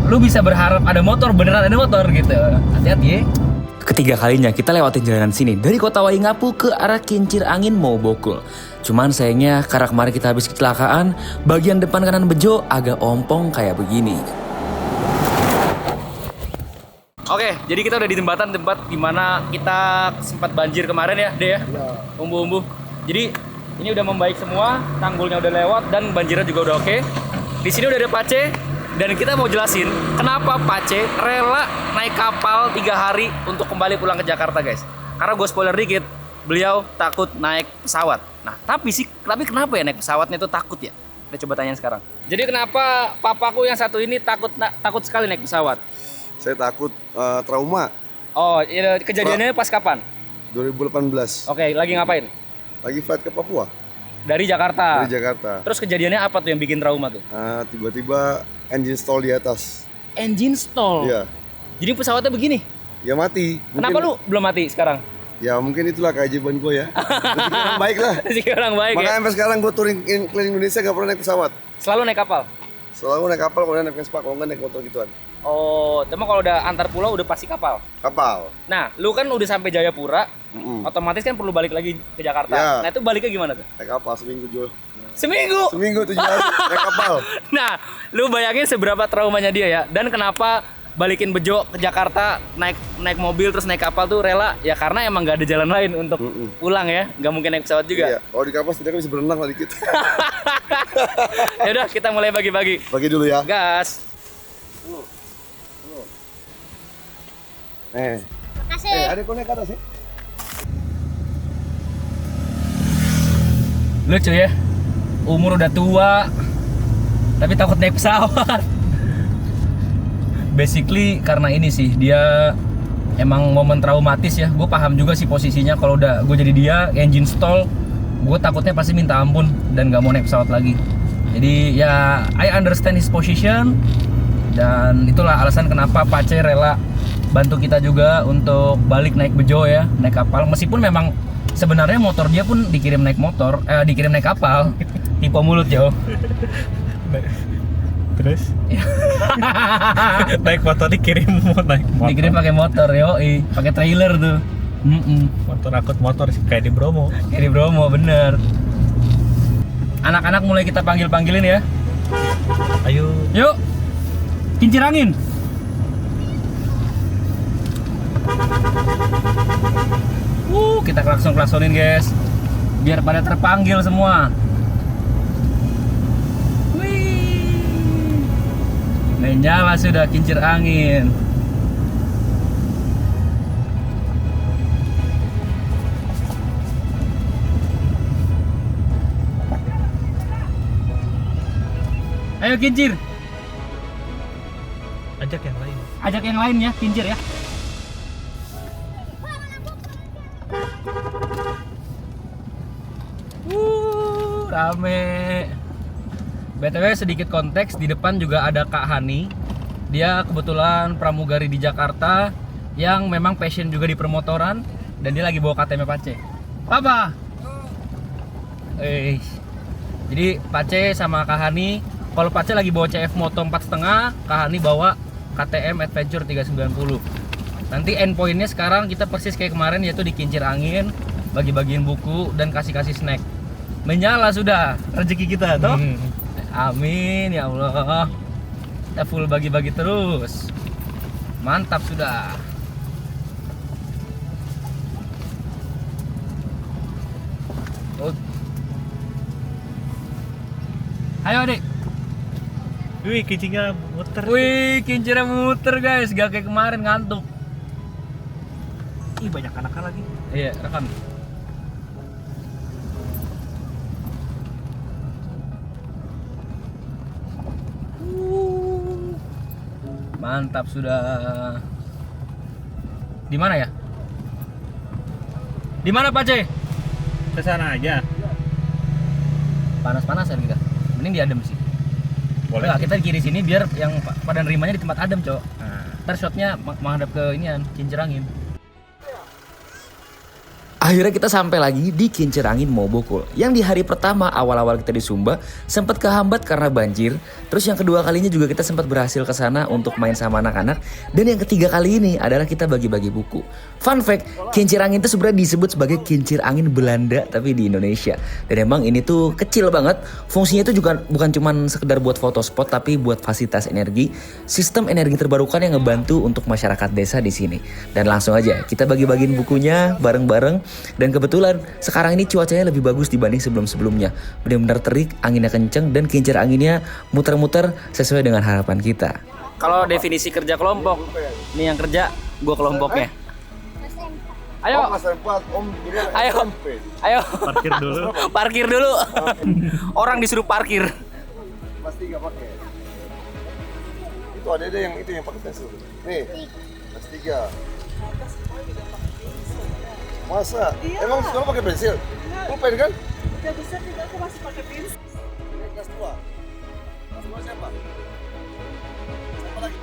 Speaker 6: lu bisa berharap ada motor, beneran ada motor gitu. Hati-hati ya.
Speaker 1: Ketiga kalinya kita lewatin jalanan sini dari Kota Waingapu ke arah Kincir Angin Mau Bokul. Cuman sayangnya karena kemarin kita habis kecelakaan, bagian depan kanan bejo agak ompong kayak begini.
Speaker 6: Oke, jadi kita udah di tempat dimana kita sempat banjir kemarin ya, Deh ya? Umbu-umbu. Jadi ini udah membaik semua, tanggulnya udah lewat dan banjirnya juga udah oke. Di sini udah ada Pace dan kita mau jelasin kenapa Pace rela naik kapal 3 hari untuk kembali pulang ke Jakarta, guys. Karena gue spoiler dikit, beliau takut naik pesawat. Nah, tapi kenapa ya naik pesawatnya itu takut ya? Kita coba tanyain sekarang. Jadi kenapa papaku yang satu ini takut sekali naik pesawat?
Speaker 7: Saya takut trauma.
Speaker 6: Oh, kejadiannya pas kapan?
Speaker 7: 2018.
Speaker 6: Oke, lagi ngapain?
Speaker 7: Lagi flight ke Papua
Speaker 6: Dari Jakarta.
Speaker 7: dari Jakarta.
Speaker 6: Terus kejadiannya apa tuh yang bikin trauma tuh?
Speaker 7: Tiba-tiba engine stall di atas.
Speaker 6: Engine stall.
Speaker 7: Iya.
Speaker 6: Jadi pesawatnya begini.
Speaker 7: Ya mati.
Speaker 6: Kenapa lu belum mati sekarang?
Speaker 7: Ya mungkin itulah keajaiban gue ya. Rezeki orang baik lah.
Speaker 6: Rezeki orang baik
Speaker 7: Makanya
Speaker 6: ya.
Speaker 7: sampai sekarang gue touring keliling Indonesia gak pernah naik pesawat.
Speaker 6: Selalu naik kapal.
Speaker 7: Selalu naik kapal, kemudian naik Vespa, kalau nggak naik motor gituan.
Speaker 6: Oh, cuma kalau udah antar pulau udah pasti kapal.
Speaker 7: Kapal.
Speaker 6: Nah, lu kan udah sampai Jayapura,
Speaker 7: Mm-mm.
Speaker 6: otomatis kan perlu balik lagi ke Jakarta.
Speaker 7: Ya.
Speaker 6: Nah, itu baliknya gimana tuh?
Speaker 7: Naik kapal seminggu Jo.
Speaker 6: Seminggu.
Speaker 7: Seminggu 7 hari naik kapal.
Speaker 6: Nah, lu bayangin seberapa traumanya dia ya. Dan kenapa balikin Bejo ke Jakarta naik mobil terus naik kapal tuh rela? Ya karena emang gak ada jalan lain untuk pulang ya. Gak mungkin naik pesawat juga.
Speaker 7: Iya. Kalau di kapal setidaknya bisa berenang lah dikit.
Speaker 6: Yaudah, kita mulai bagi-bagi.
Speaker 7: Bagi dulu ya.
Speaker 6: Gas.
Speaker 7: Ada kau naik ke atas ya?
Speaker 6: Lucu ya. Umur udah tua tapi takut naik pesawat. Basically karena ini sih, dia emang momen traumatis ya. Gue paham juga sih posisinya, kalau udah gue jadi dia, engine stall, gue takutnya pasti minta ampun dan gak mau naik pesawat lagi. Jadi ya I understand his position, dan itulah alasan kenapa Pace rela bantu kita juga untuk balik naik Bejo ya, naik kapal. Meskipun memang sebenarnya motor dia pun dikirim naik dikirim naik kapal. Tipe mulut Jo.
Speaker 3: Terus naik motor dikirim naik motor.
Speaker 6: Dikirim pakai motor, yoi, pakai trailer tuh.
Speaker 3: Motor angkut motor sih kayak di Bromo.
Speaker 6: Kayak di Bromo, bener. Anak-anak mulai kita panggil-panggilin ya.
Speaker 3: Ayo.
Speaker 6: Yuk, kincir angin. Kita klakson-klaksonin guys, biar pada terpanggil semua. Wih, menyala sudah kincir angin. Ayo kincir.
Speaker 3: Ajak yang lain.
Speaker 6: Ajak yang lain ya, kincir ya. Rame. BTW sedikit konteks, di depan juga ada Kak Hani. Dia kebetulan pramugari di Jakarta yang memang passion juga di permotoran, dan dia lagi bawa KTM Pace. Papa. Jadi Pace sama Kak Hani, kalau Pace lagi bawa CF Moto 4,5, Kak Hani bawa KTM Adventure 390. Nanti endpointnya sekarang kita persis kayak kemarin, yaitu di kincir angin, bagi-bagiin buku dan kasih-kasih snack. Menyala sudah rezeki kita toh. Amin ya Allah. Kita full bagi-bagi terus. Mantap sudah. Ayo adik.
Speaker 3: Wih, kincingnya muter.
Speaker 6: Wih, kincirnya muter guys, gak kayak kemarin ngantuk.
Speaker 3: Ih, banyak anak-anak lagi.
Speaker 6: Iya, rekam. Mantap sudah. Di mana ya? Di mana Pak C?
Speaker 3: Ke sana aja.
Speaker 6: Panas-panasan kita. Mending diadem sih.
Speaker 3: Boleh.
Speaker 6: Enggak, kita di kiri sini biar yang pada nerimanya di tempat adem, Cok. Ntar shotnya menghadap ke inian, kincir angin.
Speaker 1: Akhirnya kita sampai lagi di Kincir Angin Mobokul. Yang di hari pertama awal-awal kita di Sumba sempat kehambat karena banjir. Terus yang kedua kalinya juga kita sempat berhasil ke sana untuk main sama anak-anak. Dan yang ketiga kali ini adalah kita bagi-bagi buku. Fun fact, Kincir Angin itu sebenarnya disebut sebagai Kincir Angin Belanda tapi di Indonesia. Dan emang ini tuh kecil banget. Fungsinya itu juga bukan cuma sekedar buat foto spot tapi buat fasilitas energi, sistem energi terbarukan yang ngebantu untuk masyarakat desa di sini. Dan langsung aja kita bagi-bagiin bukunya bareng-bareng. Dan kebetulan sekarang ini cuacanya lebih bagus dibanding sebelum-sebelumnya. Benar-benar terik, anginnya kenceng dan kincir anginnya muter-muter sesuai dengan harapan kita.
Speaker 6: Kalau definisi kerja kelompok, nih yang kerja gua kelompoknya. Ayo,
Speaker 7: Mas Empat, Om bilang
Speaker 6: ayo,
Speaker 7: SMP.
Speaker 6: ayo,
Speaker 3: Parkir dulu.
Speaker 6: parkir dulu. Orang disuruh parkir.
Speaker 7: Kelas 3 pakai. Itu ada yang pakai pensil. Nih, kelas 3. Masa? Emang sekolah pakai pensil? Pulpen kan?
Speaker 8: Gak bisa tidak, aku masih pakai pensil.
Speaker 7: Kelas 2. Kelas 2 siapa? Siapa lagi?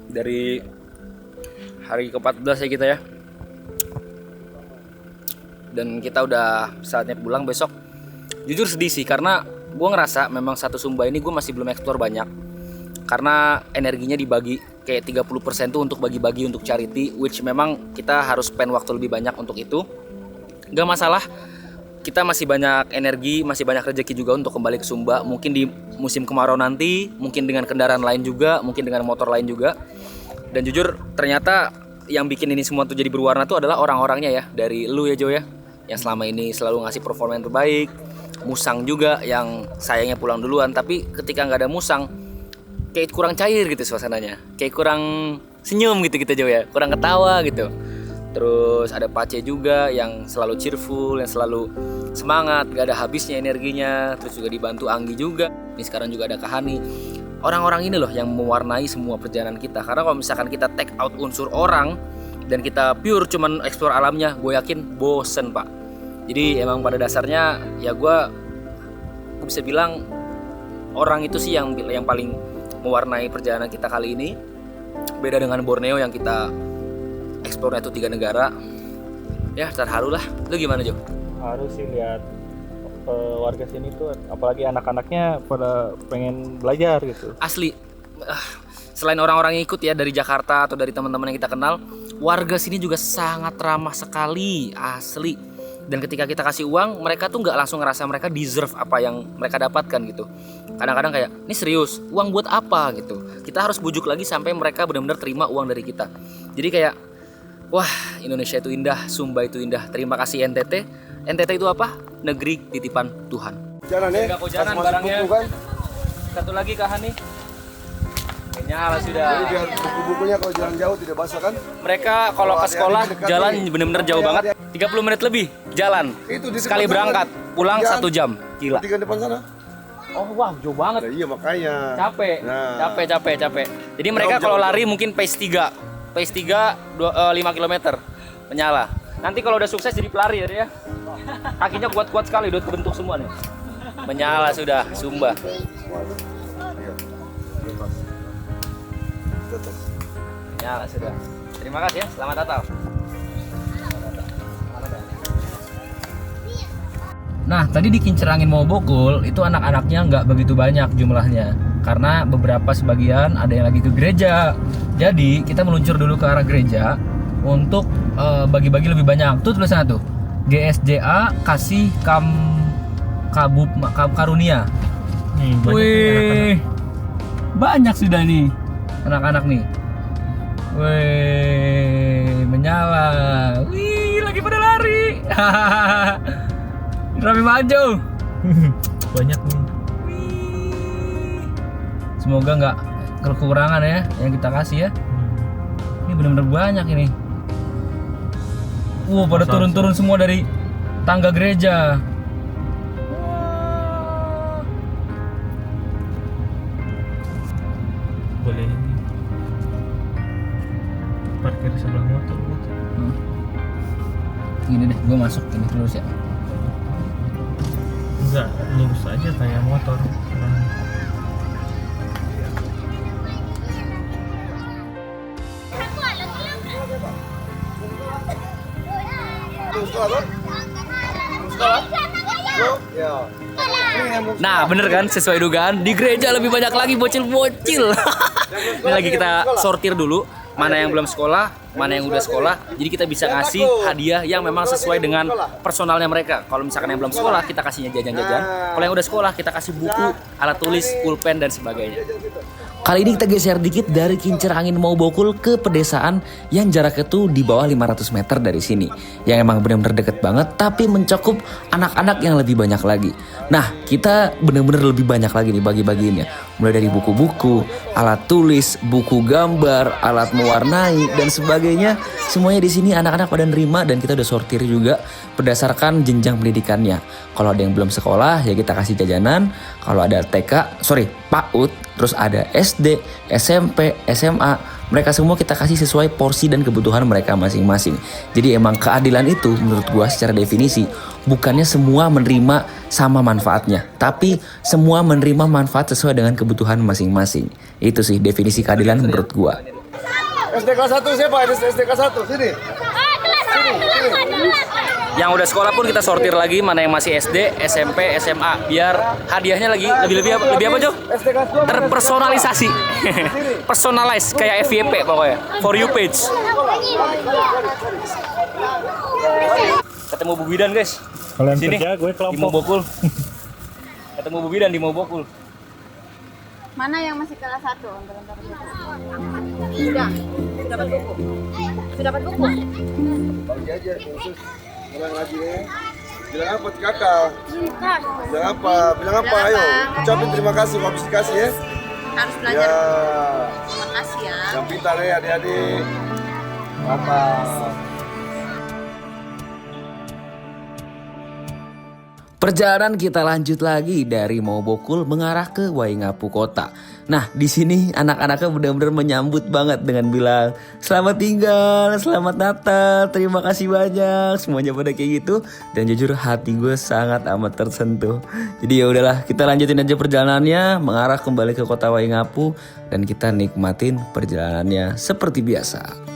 Speaker 6: Dari hari ke-14 ya kita ya. Dan kita udah saatnya pulang besok. Jujur sedih sih karena gue ngerasa memang satu Sumba ini gue masih belum eksplor banyak. Karena energinya dibagi kayak 30% tuh untuk bagi-bagi untuk charity, which memang kita harus spend waktu lebih banyak untuk itu. Gak masalah, kita masih banyak energi, masih banyak rezeki juga untuk kembali ke Sumba. Mungkin di musim kemarau nanti, mungkin dengan kendaraan lain juga, mungkin dengan motor lain juga. Dan jujur ternyata yang bikin ini semua tuh jadi berwarna tuh adalah orang-orangnya ya. Dari lu ya Jo ya, yang selama ini selalu ngasih performa yang terbaik. Musang juga yang sayangnya pulang duluan, tapi ketika nggak ada Musang kayak kurang cair gitu suasananya, kayak kurang senyum gitu kita Jo ya, kurang ketawa gitu. Terus ada Pace juga yang selalu cheerful, yang selalu semangat, gak ada habisnya energinya. Terus juga dibantu Anggi juga, ini sekarang juga ada Kahani. Orang-orang ini loh yang mewarnai semua perjalanan kita. Karena kalau misalkan kita take out unsur orang dan kita pure cuman explore alamnya, gue yakin bosen pak. Jadi emang pada dasarnya ya gue bisa bilang orang itu sih yang paling mewarnai perjalanan kita kali ini. Beda dengan Borneo yang kita eksplornya itu 3 negara. Ya terharu lah. Lu gimana Jo?
Speaker 3: Harus sih lihat warga sini tuh, apalagi anak-anaknya pada pengen belajar gitu.
Speaker 6: Asli. Selain orang-orang yang ikut ya dari Jakarta atau dari teman-teman yang kita kenal, warga sini juga sangat ramah sekali, asli. Dan ketika kita kasih uang, mereka tuh nggak langsung ngerasa mereka deserve apa yang mereka dapatkan gitu. Kadang-kadang kayak, ini serius, uang buat apa gitu. Kita harus bujuk lagi sampai mereka benar-benar terima uang dari kita. Jadi kayak, wah Indonesia itu indah, Sumba itu indah. Terima kasih NTT. NTT itu apa? Negeri titipan Tuhan.
Speaker 7: Jalan ya?
Speaker 6: Enggak kok jalan
Speaker 7: Kasih
Speaker 6: barangnya.
Speaker 7: buku kan?
Speaker 6: Satu lagi Kak Hani. Nyala
Speaker 7: Jadi
Speaker 6: sudah.
Speaker 7: biar buku-bukunya kalau jalan jauh tidak basah kan?
Speaker 6: Mereka kalau ke sekolah jalan bener-bener jauh banget. 30 menit lebih jalan.
Speaker 7: Itu di
Speaker 6: Sekali
Speaker 7: depan
Speaker 6: berangkat,
Speaker 7: sana.
Speaker 6: pulang
Speaker 7: Ya.
Speaker 6: 1 jam. Gila.
Speaker 7: Tiga depan sana.
Speaker 6: Oh wah, jauh banget.
Speaker 7: Nah, iya makanya.
Speaker 6: Capek.
Speaker 7: Nah.
Speaker 6: Capek. Jadi mereka
Speaker 7: Jauh,
Speaker 6: kalau
Speaker 7: jauh.
Speaker 6: lari mungkin pace 3. Pace 3 5 km. Menyala. Nanti kalau udah sukses jadi pelari ya. Kakinya kuat-kuat sekali, udah kebentuk semua nih. Menyala sudah, Sumba. Menyala sudah. Terima kasih ya, selamat Natal. Nah, tadi di Kincir Angin Mobokul itu anak-anaknya nggak begitu banyak jumlahnya. Karena beberapa sebagian ada yang lagi ke gereja. Jadi, kita meluncur dulu ke arah gereja untuk bagi-bagi lebih banyak. Tuh tulisannya tuh. GSJA kasih karunia.
Speaker 3: Nih, banyak
Speaker 6: Wih. Banyak sudah nih anak-anak nih. Wih, nyala. Wih, lagi pada lari. Rame maju.
Speaker 3: Banyak nih.
Speaker 6: Wih. Semoga nggak kekurangan ya yang kita kasih ya. Ini benar-benar banyak ini. Pada turun-turun semua dari tangga gereja. Wah.
Speaker 3: Boleh ini. Parkir sebelah motor gitu.
Speaker 6: Gini deh, gue masuk ini terus ya.
Speaker 3: Enggak, lurus aja kayak motor.
Speaker 6: Nah bener kan, sesuai dugaan, di gereja lebih banyak lagi bocil-bocil. Ini lagi kita sortir dulu, mana yang belum sekolah, mana yang udah sekolah. Jadi kita bisa ngasih hadiah yang memang sesuai dengan personalnya mereka. Kalau misalkan yang belum sekolah, kita kasihnya jajan-jajan. Kalau yang udah sekolah, kita kasih buku, alat tulis, pulpen, dan sebagainya.
Speaker 1: Kali ini kita geser dikit dari Kincir Angin Mau Bokul ke pedesaan yang jaraknya tuh di bawah 500 meter dari sini. Yang emang benar-benar deket banget tapi mencakup anak-anak yang lebih banyak lagi. Nah, kita benar-benar lebih banyak lagi nih bagi-bagiinnya. Mulai dari buku-buku, alat tulis, buku gambar, alat mewarnai dan sebagainya. Semuanya di sini anak-anak pada nerima dan kita udah sortir juga berdasarkan jenjang pendidikannya. Kalau ada yang belum sekolah ya kita kasih jajanan. Kalau ada PAUD, terus ada SD, SMP, SMA, mereka semua kita kasih sesuai porsi dan kebutuhan mereka masing-masing. Jadi emang keadilan itu menurut gua secara definisi bukannya semua menerima sama manfaatnya, tapi semua menerima manfaat sesuai dengan kebutuhan masing-masing. Itu sih definisi keadilan menurut gua.
Speaker 7: SD kelas 1 siapa? SD kelas 1 sini.
Speaker 6: Yang udah sekolah pun kita sortir lagi mana yang masih SD, SMP, SMA biar hadiahnya lebih apa Jo? Terpersonalisasi. Personalize kayak FYP pokoknya. For you page. Ketemu Bu Bidan guys.
Speaker 3: Kalian
Speaker 6: Sini,
Speaker 3: kerja, gue
Speaker 6: di
Speaker 3: kelompok.
Speaker 6: Mau Bokul. Ketemu Bu Bidan di Mau Bokul.
Speaker 8: Mana yang masih kelas 1? Sudah dapat buku. Sudah dapat buku.
Speaker 7: Bagi aja khusus. Bilang lagi ya. Bilang apa kakak? Bilang apa? Bilang apa? Ayo, ucapin terima kasih habis dikasih ya.
Speaker 8: Harus belajar.
Speaker 7: Ya,
Speaker 8: Terima kasih ya.
Speaker 7: yang pintar ya adik-adik. Mantap.
Speaker 1: Perjalanan kita lanjut lagi dari Mau Bokul mengarah ke Waingapu Kota. Nah, di sini anak-anaknya benar-benar menyambut banget dengan bilang selamat tinggal, selamat Natal, terima kasih banyak. Semuanya pada kayak gitu dan jujur hati gue sangat amat tersentuh. Jadi ya udahlah, kita lanjutin aja perjalanannya mengarah kembali ke Kota Waingapu dan kita nikmatin perjalanannya seperti biasa.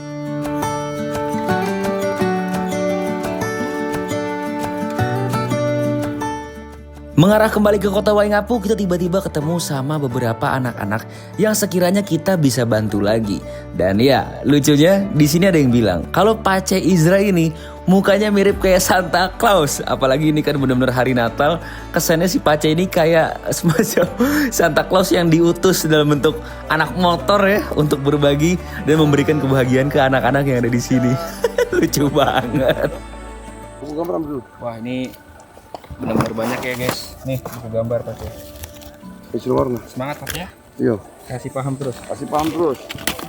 Speaker 1: Mengarah kembali ke Kota Waingapu, kita tiba-tiba ketemu sama beberapa anak-anak yang sekiranya kita bisa bantu lagi. Dan ya, lucunya di sini ada yang bilang kalau Pace Izra ini mukanya mirip kayak Santa Claus. Apalagi ini kan benar-benar hari Natal, kesannya si Pace ini kayak semacam Santa Claus yang diutus dalam bentuk anak motor ya untuk berbagi dan memberikan kebahagiaan ke anak-anak yang ada di sini. Lucu banget.
Speaker 7: Buku gambar dulu.
Speaker 6: Wah, ini benar-benar banyak ya guys. Nih buku gambar Pace.
Speaker 7: Isi warna.
Speaker 6: Semangat Pace ya.
Speaker 7: Iya.
Speaker 6: Kasih paham terus.
Speaker 7: Kasih paham terus.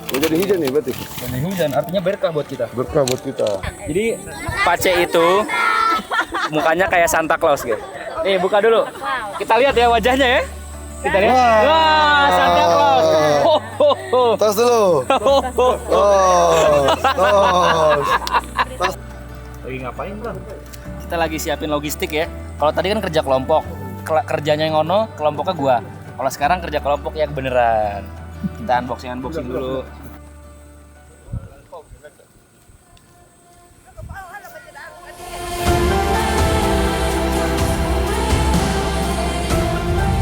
Speaker 7: Mau jadi hujan nih berarti.
Speaker 6: Dan hujan artinya berkah buat kita.
Speaker 7: Berkah buat kita.
Speaker 6: Jadi Pace itu mukanya kayak Santa Claus guys. Nih buka dulu. Kita lihat ya wajahnya ya. Kita lihat. Wah, Santa Claus. Ho, ho, ho.
Speaker 7: Tos dulu.
Speaker 6: Ho, ho, ho.
Speaker 7: Tos.
Speaker 3: Lagi ngapain bang?
Speaker 6: Kita lagi siapin logistik ya. Kalau tadi kan kerja kelompok, kerjanya yang ngono, kelompoknya gua. Kalau sekarang kerja kelompok yang beneran. Kita unboxing dulu.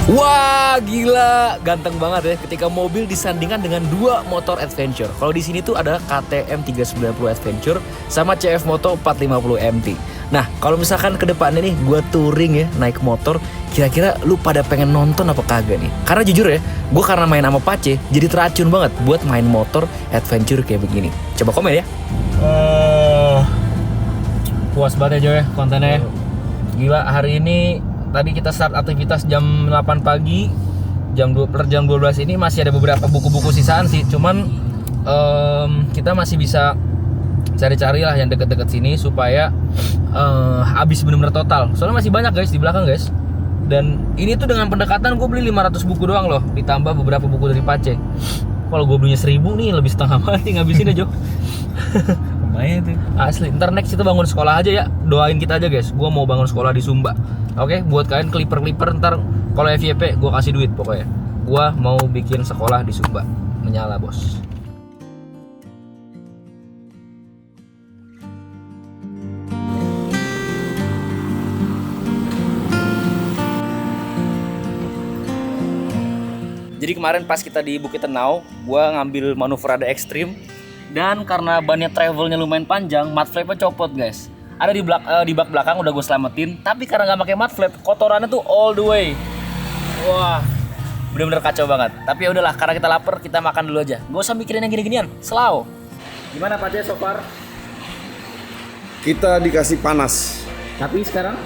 Speaker 1: Wah, gila, ganteng banget ya ketika mobil disandingkan dengan dua motor adventure. Kalau di sini tuh ada KTM 390 Adventure sama CF Moto 450 MT. Nah, kalau misalkan ke depannya nih gue touring ya naik motor, kira-kira lu pada pengen nonton apa kagak nih? Karena jujur ya, gue karena main sama Pace jadi teracun banget buat main motor adventure kayak begini. Coba komen ya.
Speaker 6: Puas banget ya Jo ya kontennya. Gila, hari ini tadi kita start aktivitas jam 8 pagi. Jam 12 ini masih ada beberapa buku-buku sisaan sih. Cuman kita masih bisa cari-cari lah yang deket-deket sini supaya habis bener-bener total. Soalnya masih banyak guys di belakang guys. Dan ini tuh dengan pendekatan gue beli 500 buku doang loh, ditambah beberapa buku dari Pace. Kalau gue belinya 1000 nih lebih setengah mati ngabisinnya Jo.
Speaker 3: Lumayan tuh.
Speaker 6: Asli, ntar next kita bangun sekolah aja ya. Doain kita aja guys, gue mau bangun sekolah di Sumba. Oke, buat kalian clipper ntar kalau FYP gue kasih duit pokoknya. Gue mau bikin sekolah di Sumba. Menyala bos. Jadi kemarin pas kita di Bukit Tenau, gue ngambil manuver rada ekstrim. Dan karena bannya travelnya lumayan panjang, mud flap-nya copot guys. Ada di bak belakang udah gue selamatin. Tapi karena nggak pakai mud flap, kotorannya tuh all the way. Wah, bener-bener kacau banget. Tapi ya udahlah, karena kita lapar, kita makan dulu aja. Gak usah mikirin yang gini-ginian, slow. Gimana Pak Jay so far?
Speaker 7: Kita dikasih panas,
Speaker 6: Tapi sekarang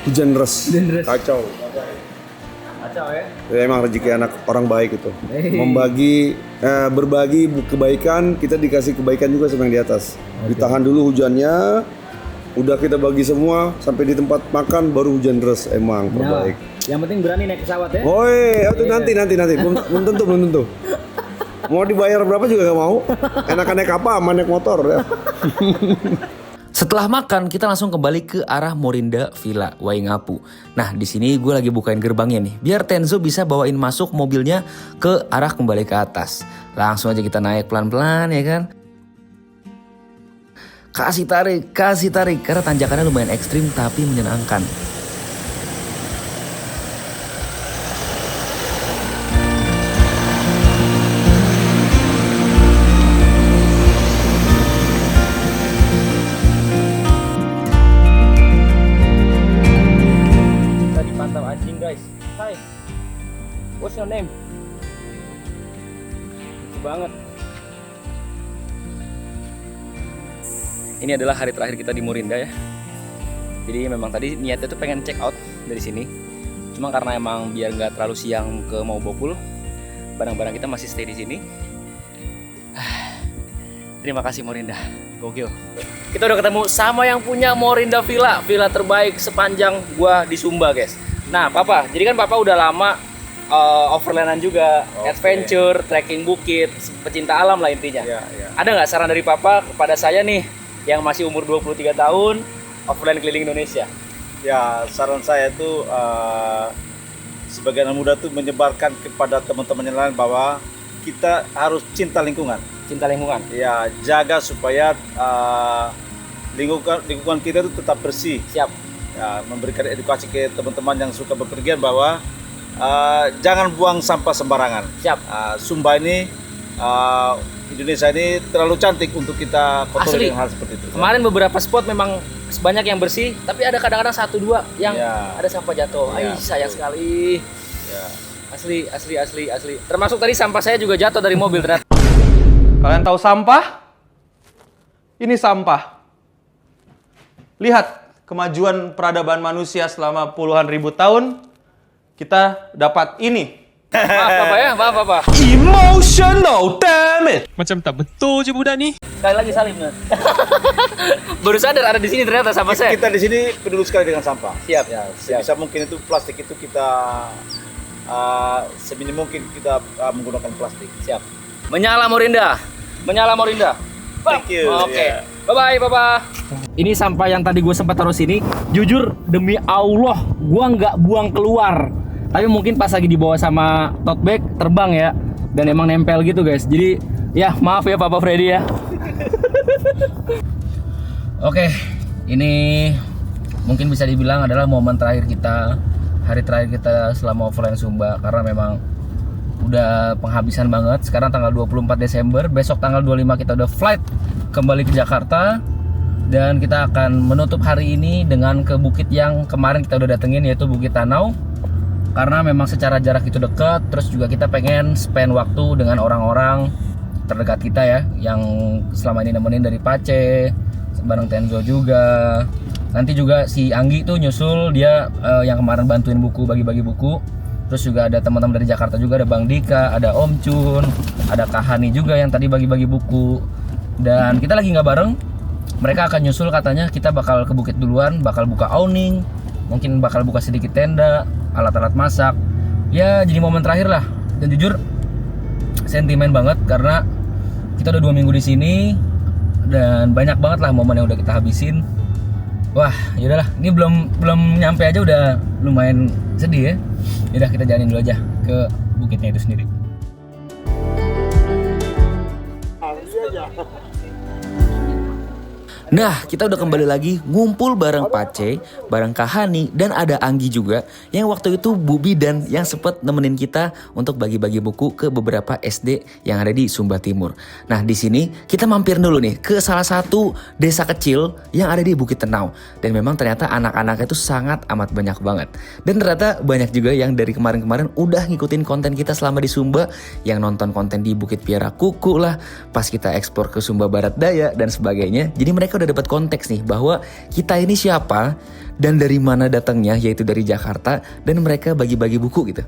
Speaker 7: hujan deras, kacau.
Speaker 6: kacau ya.
Speaker 7: Ya, emang rezeki anak orang baik itu. Berbagi kebaikan, kita dikasih kebaikan juga sama yang di atas. Ditahan dulu hujannya, udah kita bagi semua sampai di tempat makan baru hujan deras, emang terbaik.
Speaker 6: Yang penting berani naik pesawat ya.
Speaker 7: Woi, itu nanti. Belum tentu. Mau dibayar berapa juga gak mau. Enakan naik apa, sama naik motor ya.
Speaker 1: Setelah makan, kita langsung kembali ke arah Morinda Villa Waingapu. Nah, di sini gue lagi bukain gerbangnya nih, biar Tenzo bisa bawain masuk mobilnya ke arah kembali ke atas. Langsung aja kita naik pelan-pelan ya kan. Kasih tarik, karena tanjakannya lumayan ekstrim tapi menyenangkan.
Speaker 6: Hi, what's your name? Lucu banget. Ini adalah hari terakhir kita di Morinda ya. Jadi memang tadi niatnya tuh pengen check out dari sini. Cuma karena emang biar nggak terlalu siang ke Maubokul, barang-barang kita masih stay di sini. Terima kasih Morinda, gokil. Kita udah ketemu sama yang punya Morinda Villa, villa terbaik sepanjang gua di Sumba guys. Nah, Papa, jadi kan Papa udah lama overlandan juga, adventure, trekking bukit, pecinta alam lah intinya.
Speaker 3: Ya.
Speaker 6: Ada nggak saran dari Papa kepada saya nih yang masih umur 23 tahun, overland keliling Indonesia?
Speaker 3: Ya, saran saya tuh sebagai anak muda tuh menyebarkan kepada teman-teman yang lain bahwa kita harus cinta lingkungan.
Speaker 6: Cinta lingkungan.
Speaker 3: Ya, jaga supaya lingkungan kita itu tetap bersih.
Speaker 6: Siap.
Speaker 3: Ya, memberikan edukasi ke teman-teman yang suka bepergian bahwa jangan buang sampah sembarangan.
Speaker 6: Siap.
Speaker 3: Sumba ini, Indonesia ini terlalu cantik untuk kita kotori
Speaker 6: Asli.
Speaker 3: dengan hal seperti itu.
Speaker 6: Kemarin beberapa spot memang banyak yang bersih, tapi ada kadang-kadang 1-2 yang
Speaker 3: Ya.
Speaker 6: ada sampah jatuh.
Speaker 3: Ya.
Speaker 6: Ay, sayang sekali.
Speaker 3: Ya.
Speaker 6: Asli. Termasuk tadi sampah saya juga jatuh dari mobil ternyata.
Speaker 9: Kalian tahu sampah? Ini sampah. Lihat kemajuan peradaban manusia selama puluhan ribu tahun. Kita dapat ini.
Speaker 6: Maaf Papa.
Speaker 9: Emotional, damn it.
Speaker 10: Macam tak betul je budak ni.
Speaker 6: Sekali lagi salim. Baru sadar ada di sini ternyata sampah saya.
Speaker 3: Kita di sini peduli sekali dengan sampah.
Speaker 6: Siap.
Speaker 3: Ya,
Speaker 6: Siap.
Speaker 3: sebisa mungkin itu plastik itu kita seminim mungkin kita menggunakan plastik.
Speaker 6: Siap. Menyala Morinda.
Speaker 3: Thank you.
Speaker 6: Oke.
Speaker 3: Ya.
Speaker 6: Bye-bye, Papa. Ini sampah yang tadi gue sempat taruh sini. Jujur, demi Allah, gue nggak buang keluar. Tapi mungkin pas lagi dibawa sama tote bag, terbang ya. Dan emang nempel gitu guys. Jadi, ya maaf ya Papa Freddy ya. Oke, ini mungkin bisa dibilang adalah momen terakhir kita, hari terakhir kita selama overland Sumba. Karena memang udah penghabisan banget. Sekarang tanggal 24 Desember, besok tanggal 25 kita udah flight kembali ke Jakarta. Dan kita akan menutup hari ini dengan ke bukit yang kemarin kita udah datengin, yaitu Bukit Tanau. Karena memang secara jarak itu dekat, terus juga kita pengen spend waktu dengan orang-orang terdekat kita ya, yang selama ini nemenin dari Pace, bareng Tenzo juga. Nanti juga si Anggi tuh nyusul, dia yang kemarin bantuin buku, bagi-bagi buku. Terus juga ada teman-teman dari Jakarta juga, ada Bang Dika, ada Om Cun, ada Kak Hani juga yang tadi bagi-bagi buku. Dan kita lagi nggak bareng, mereka akan nyusul katanya. Kita bakal ke bukit duluan, bakal buka awning, mungkin bakal buka sedikit tenda, alat-alat masak. Ya jadi momen terakhir lah. Dan jujur sentimen banget karena kita udah 2 minggu di sini dan banyak banget lah momen yang udah kita habisin. Wah, yaudahlah, ini belum nyampe aja udah lumayan sedih ya. Yaudah kita jalanin dulu aja ke bukitnya itu sendiri.
Speaker 1: Nah, kita udah kembali lagi ngumpul bareng Pace, bareng Kak Hani, dan ada Anggi juga yang waktu itu Bu Bidan yang sempet nemenin kita untuk bagi-bagi buku ke beberapa SD yang ada di Sumba Timur. Nah, di sini kita mampir dulu nih ke salah satu desa kecil yang ada di Bukit Tenau. Dan memang ternyata anak-anaknya itu sangat amat banyak banget. Dan ternyata banyak juga yang dari kemarin-kemarin udah ngikutin konten kita selama di Sumba, yang nonton konten di Bukit Piara Kuku lah, pas kita eksplor ke Sumba Barat Daya dan sebagainya. Jadi mereka udah dapat konteks nih bahwa kita ini siapa dan dari mana datangnya, yaitu dari Jakarta, dan mereka bagi-bagi buku gitu.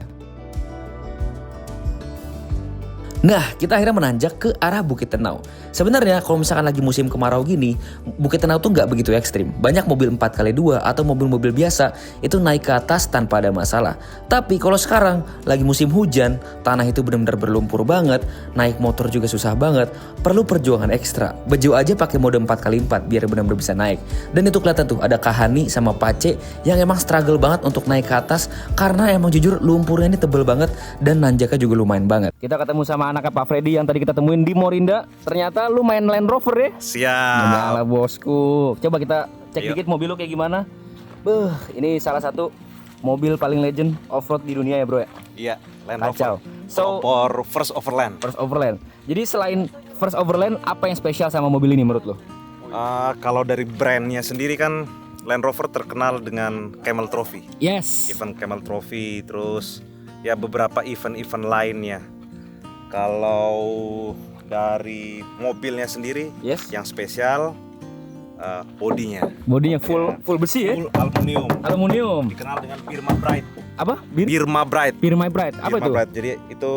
Speaker 1: Nah, kita akhirnya menanjak ke arah Bukit Tenau. Sebenarnya kalau misalkan lagi musim kemarau gini, Bukit Tenau tuh nggak begitu ekstrim. Banyak mobil 4x2 atau mobil-mobil biasa itu naik ke atas tanpa ada masalah. Tapi kalau sekarang lagi musim hujan, tanah itu benar-benar berlumpur banget, naik motor juga susah banget, perlu perjuangan ekstra. Bejo aja pakai mode 4x4 biar benar-benar bisa naik. Dan itu kelihatan tuh ada Kak Hani sama Pace yang emang struggle banget untuk naik ke atas karena emang jujur lumpurnya ini tebel banget dan nanjaknya juga lumayan banget.
Speaker 6: Kita ketemu sama anaknya Pak Freddy yang tadi kita temuin di Morinda. Ternyata lu main Land Rover ya?
Speaker 11: Siap.
Speaker 6: Nyala bosku. Coba kita cek dikit mobil lu kayak gimana. Beuh, ini salah satu mobil paling legend off-road di dunia ya bro ya?
Speaker 11: Iya, Land
Speaker 6: Kacau.
Speaker 11: Rover.
Speaker 6: So,
Speaker 11: for First Overland.
Speaker 6: First Overland. Jadi selain First Overland, apa yang spesial sama mobil ini menurut lo?
Speaker 11: Kalau dari brandnya sendiri kan Land Rover terkenal dengan Camel Trophy.
Speaker 6: Yes.
Speaker 11: Event Camel Trophy, terus ya beberapa event-event lainnya. Kalau dari mobilnya sendiri,
Speaker 6: yes,
Speaker 11: yang spesial bodinya.
Speaker 6: Bodinya full besi ya?
Speaker 11: Full aluminium.
Speaker 6: Aluminium.
Speaker 11: Dikenal dengan Birma Bright.
Speaker 6: Apa?
Speaker 11: Birma Bright.
Speaker 6: Birma Bright. Apa
Speaker 11: Birma
Speaker 6: itu?
Speaker 11: Bright. Jadi itu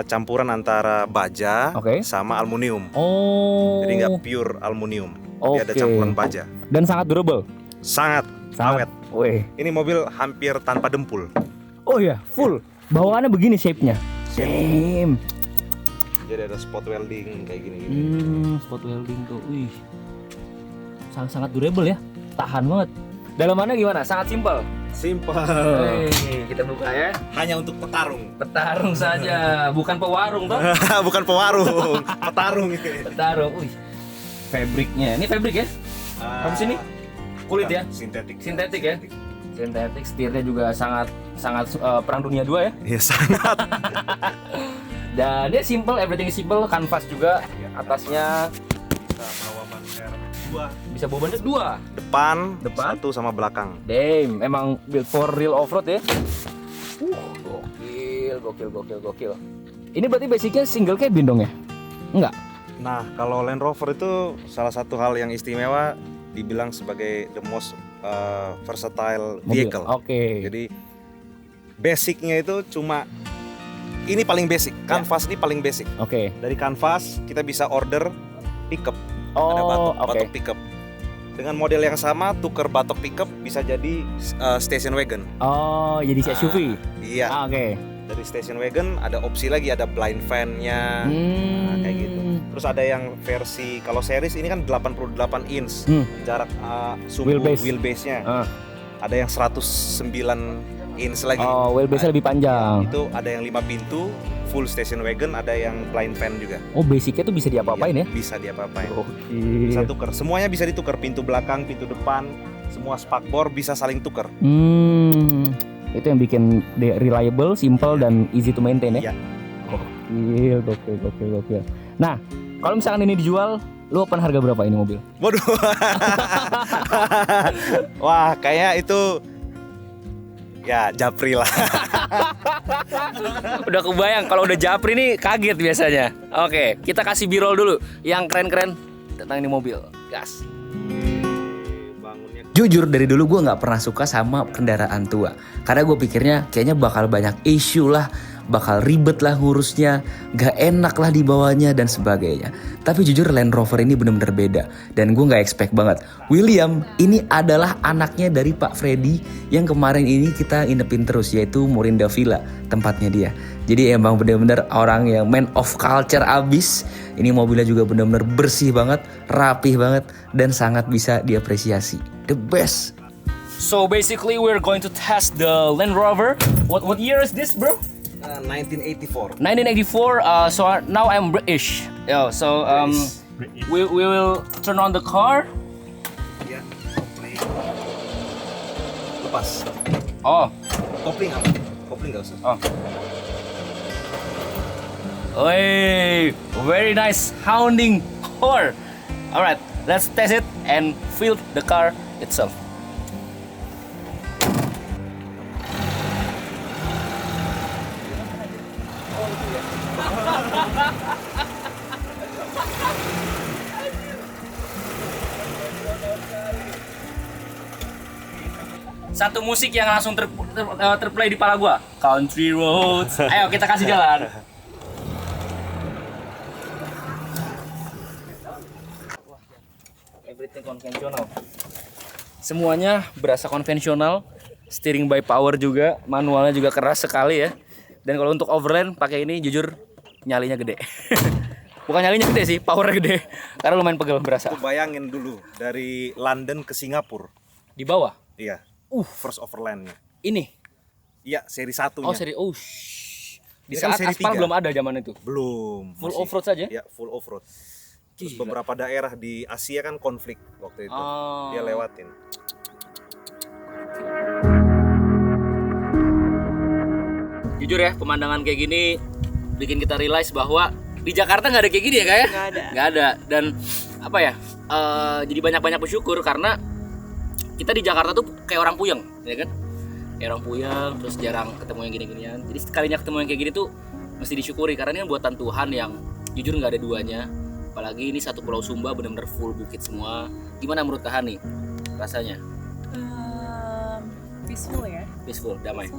Speaker 11: campuran antara baja sama aluminium.
Speaker 6: Oh.
Speaker 11: Jadi nggak pure aluminium. Tapi ada
Speaker 6: Oke.
Speaker 11: campuran baja.
Speaker 6: Dan sangat durable.
Speaker 11: Sangat awet.
Speaker 6: Weh.
Speaker 11: Ini mobil hampir tanpa dempul.
Speaker 6: Oh iya, full. Bawaannya begini shape-nya. Same.
Speaker 11: Jadi ada spot welding kayak gini.
Speaker 6: Spot welding tuh. Wih. Sangat durable ya. Tahan banget. Dalamannya gimana? Sangat simpel.
Speaker 11: Simpel.
Speaker 6: Kita buka ya.
Speaker 11: Hanya untuk petarung.
Speaker 6: Petarung saja, bukan pewarung toh?
Speaker 11: Bukan pewarung, petarung.
Speaker 6: Petarung. Wih. Fabriknya. Ini fabrik ya? Apa sini? Kulit ya?
Speaker 11: Sintetik.
Speaker 6: Sintetik ya? Sintetik, setirnya juga sangat Perang Dunia 2 ya?
Speaker 11: Iya, sangat.
Speaker 6: Dan dia simple, everything is simple, kanvas juga atasnya.
Speaker 11: Bisa bawa ban serep 2.
Speaker 6: Bisa bawa ban serep 2.
Speaker 11: Depan, satu sama belakang.
Speaker 6: Damn, emang build for real off-road ya. Gokil. Ini berarti basicnya single cabin dong ya? Enggak?
Speaker 11: Nah, kalau Land Rover itu salah satu hal yang istimewa, dibilang sebagai the most versatile vehicle.
Speaker 6: Oke.
Speaker 11: Jadi basicnya itu cuma ini paling basic, kanvas ini paling basic.
Speaker 6: Oke.
Speaker 11: Dari kanvas kita bisa order pickup, ada batok pickup. Dengan model yang sama, tuker batok pickup bisa jadi station wagon.
Speaker 6: Oh, jadi SUV.
Speaker 11: Iya.
Speaker 6: Oke.
Speaker 11: Dari station wagon ada opsi lagi, ada blind fan-nya, kayak gitu. Terus ada yang versi, kalau series ini kan 88 inch jarak sumbu wheelbase-nya. Ada yang 109 inch lagi.
Speaker 6: Oh, wheelbase-nya lebih panjang.
Speaker 11: Itu ada yang 5 pintu, full station wagon, ada yang blind fan juga.
Speaker 6: Oh, basicnya tuh bisa diapa-apain ya?
Speaker 11: Bisa diapa-apain.
Speaker 6: Oke.
Speaker 11: Bisa tuker, semuanya bisa ditukar, pintu belakang, pintu depan, semua spakbor bisa saling tuker.
Speaker 6: Itu yang bikin reliable, simple, dan easy to maintain ya?
Speaker 11: Iya.
Speaker 6: Gokil. Nah, kalau misalkan ini dijual, lu open harga berapa ini mobil?
Speaker 11: Waduh. Wah, kayak itu ya japri lah.
Speaker 6: Udah kebayang kalau udah japri nih kaget biasanya. Oke, kita kasih b-roll dulu yang keren-keren tentang ini mobil. Gas.
Speaker 11: Bangunnya
Speaker 1: Jujur dari dulu gue gak pernah suka sama kendaraan tua. Karena gue pikirnya kayaknya bakal banyak issue lah, bakal ribet lah ngurusnya, gak enak lah dibawanya dan sebagainya. Tapi jujur Land Rover ini bener-bener beda. Dan gue gak expect banget. William ini adalah anaknya dari Pak Freddy yang kemarin ini kita inepin terus, yaitu Morinda Villa, tempatnya dia. Jadi emang bener-bener orang yang man of culture abis. Ini mobilnya juga bener-bener bersih banget, rapih banget, dan sangat bisa diapresiasi. The best.
Speaker 6: So basically we're going to test the Land Rover. What year is this, bro?
Speaker 11: 1984.
Speaker 6: 1984. So now I'm British. Yo, so we will turn on the car.
Speaker 11: Ya, kopling. Lepas.
Speaker 6: Oh.
Speaker 11: Kopling apa? Kopling nggak usah.
Speaker 6: Oh. Hey, very nice sounding car. Alright, let's test it and feel the car itself. Satu musik yang langsung terplay di kepala gua. Country Roads. Ayo kita kasih jalan. Everything konvensional. Semuanya berasa konvensional. Steering by power juga, manualnya juga keras sekali ya. Dan kalau untuk overland pakai ini jujur nyalinya gede. Bukan nyalinya gede sih, powernya gede. Karena lumayan pegel berasa.
Speaker 11: Aku bayangin dulu dari London ke Singapura.
Speaker 6: Di bawah?
Speaker 11: Iya. First overlandnya.
Speaker 6: Ini?
Speaker 11: Iya, seri 1-nya.
Speaker 6: Oh, seri. Di
Speaker 11: Ini kan
Speaker 6: saat
Speaker 11: seri
Speaker 6: aspal
Speaker 11: 3.
Speaker 6: belum ada zaman itu.
Speaker 11: Belum.
Speaker 6: Full off-road saja?
Speaker 11: Iya, full off-road. Terus beberapa daerah di Asia kan konflik waktu itu. Dia lewatin.
Speaker 6: Jujur ya, pemandangan kayak gini bikin kita realize bahwa di Jakarta nggak ada kayak gini ya, Kak ya? Nggak ada. Dan apa ya? Jadi banyak-banyak bersyukur karena kita di Jakarta tuh kayak orang puyeng, ya kan? Kayak orang puyeng, terus jarang ketemu yang gini-ginian. Jadi sekalinya ketemu yang kayak gini tuh mesti disyukuri karena ini kan buatan Tuhan yang jujur nggak ada duanya. Apalagi ini satu Pulau Sumba benar-benar full bukit semua. Gimana menurut Kak Hani rasanya?
Speaker 8: Peaceful ya.
Speaker 6: Peaceful, damai.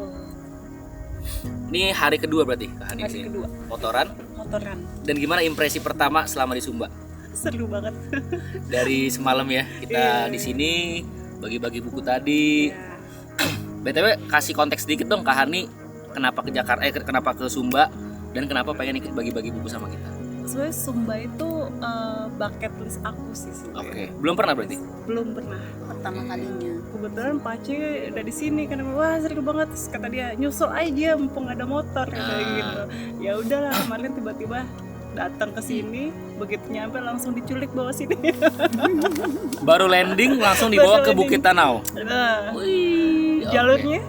Speaker 6: Ini hari kedua berarti Kak Hani?
Speaker 8: Hari kedua.
Speaker 6: Motoran?
Speaker 8: Motoran.
Speaker 6: Dan gimana impresi pertama selama di Sumba?
Speaker 8: Seru banget.
Speaker 6: Dari semalam ya kita di sini bagi-bagi buku tadi. BTW kasih konteks sedikit dong Kak Hani, kenapa ke Jakarta, kenapa ke Sumba dan kenapa pengen ikut bagi-bagi buku sama kita?
Speaker 8: Sebenarnya Sumba itu bucket list aku sih.
Speaker 6: Oke. Belum pernah berarti?
Speaker 8: Belum pernah. Pertama kalinya. Kebetulan Pace udah di sini kan, wah seru banget. Terus kata dia nyusul aja mumpung ada motor kayak gitu. Ya udahlah, kemarin tiba-tiba datang ke sini, begitu nyampe langsung diculik bawa sini.
Speaker 6: Baru landing langsung dibawa ke Bukit Tanau.
Speaker 8: Nah,
Speaker 6: wih,
Speaker 8: jalurnya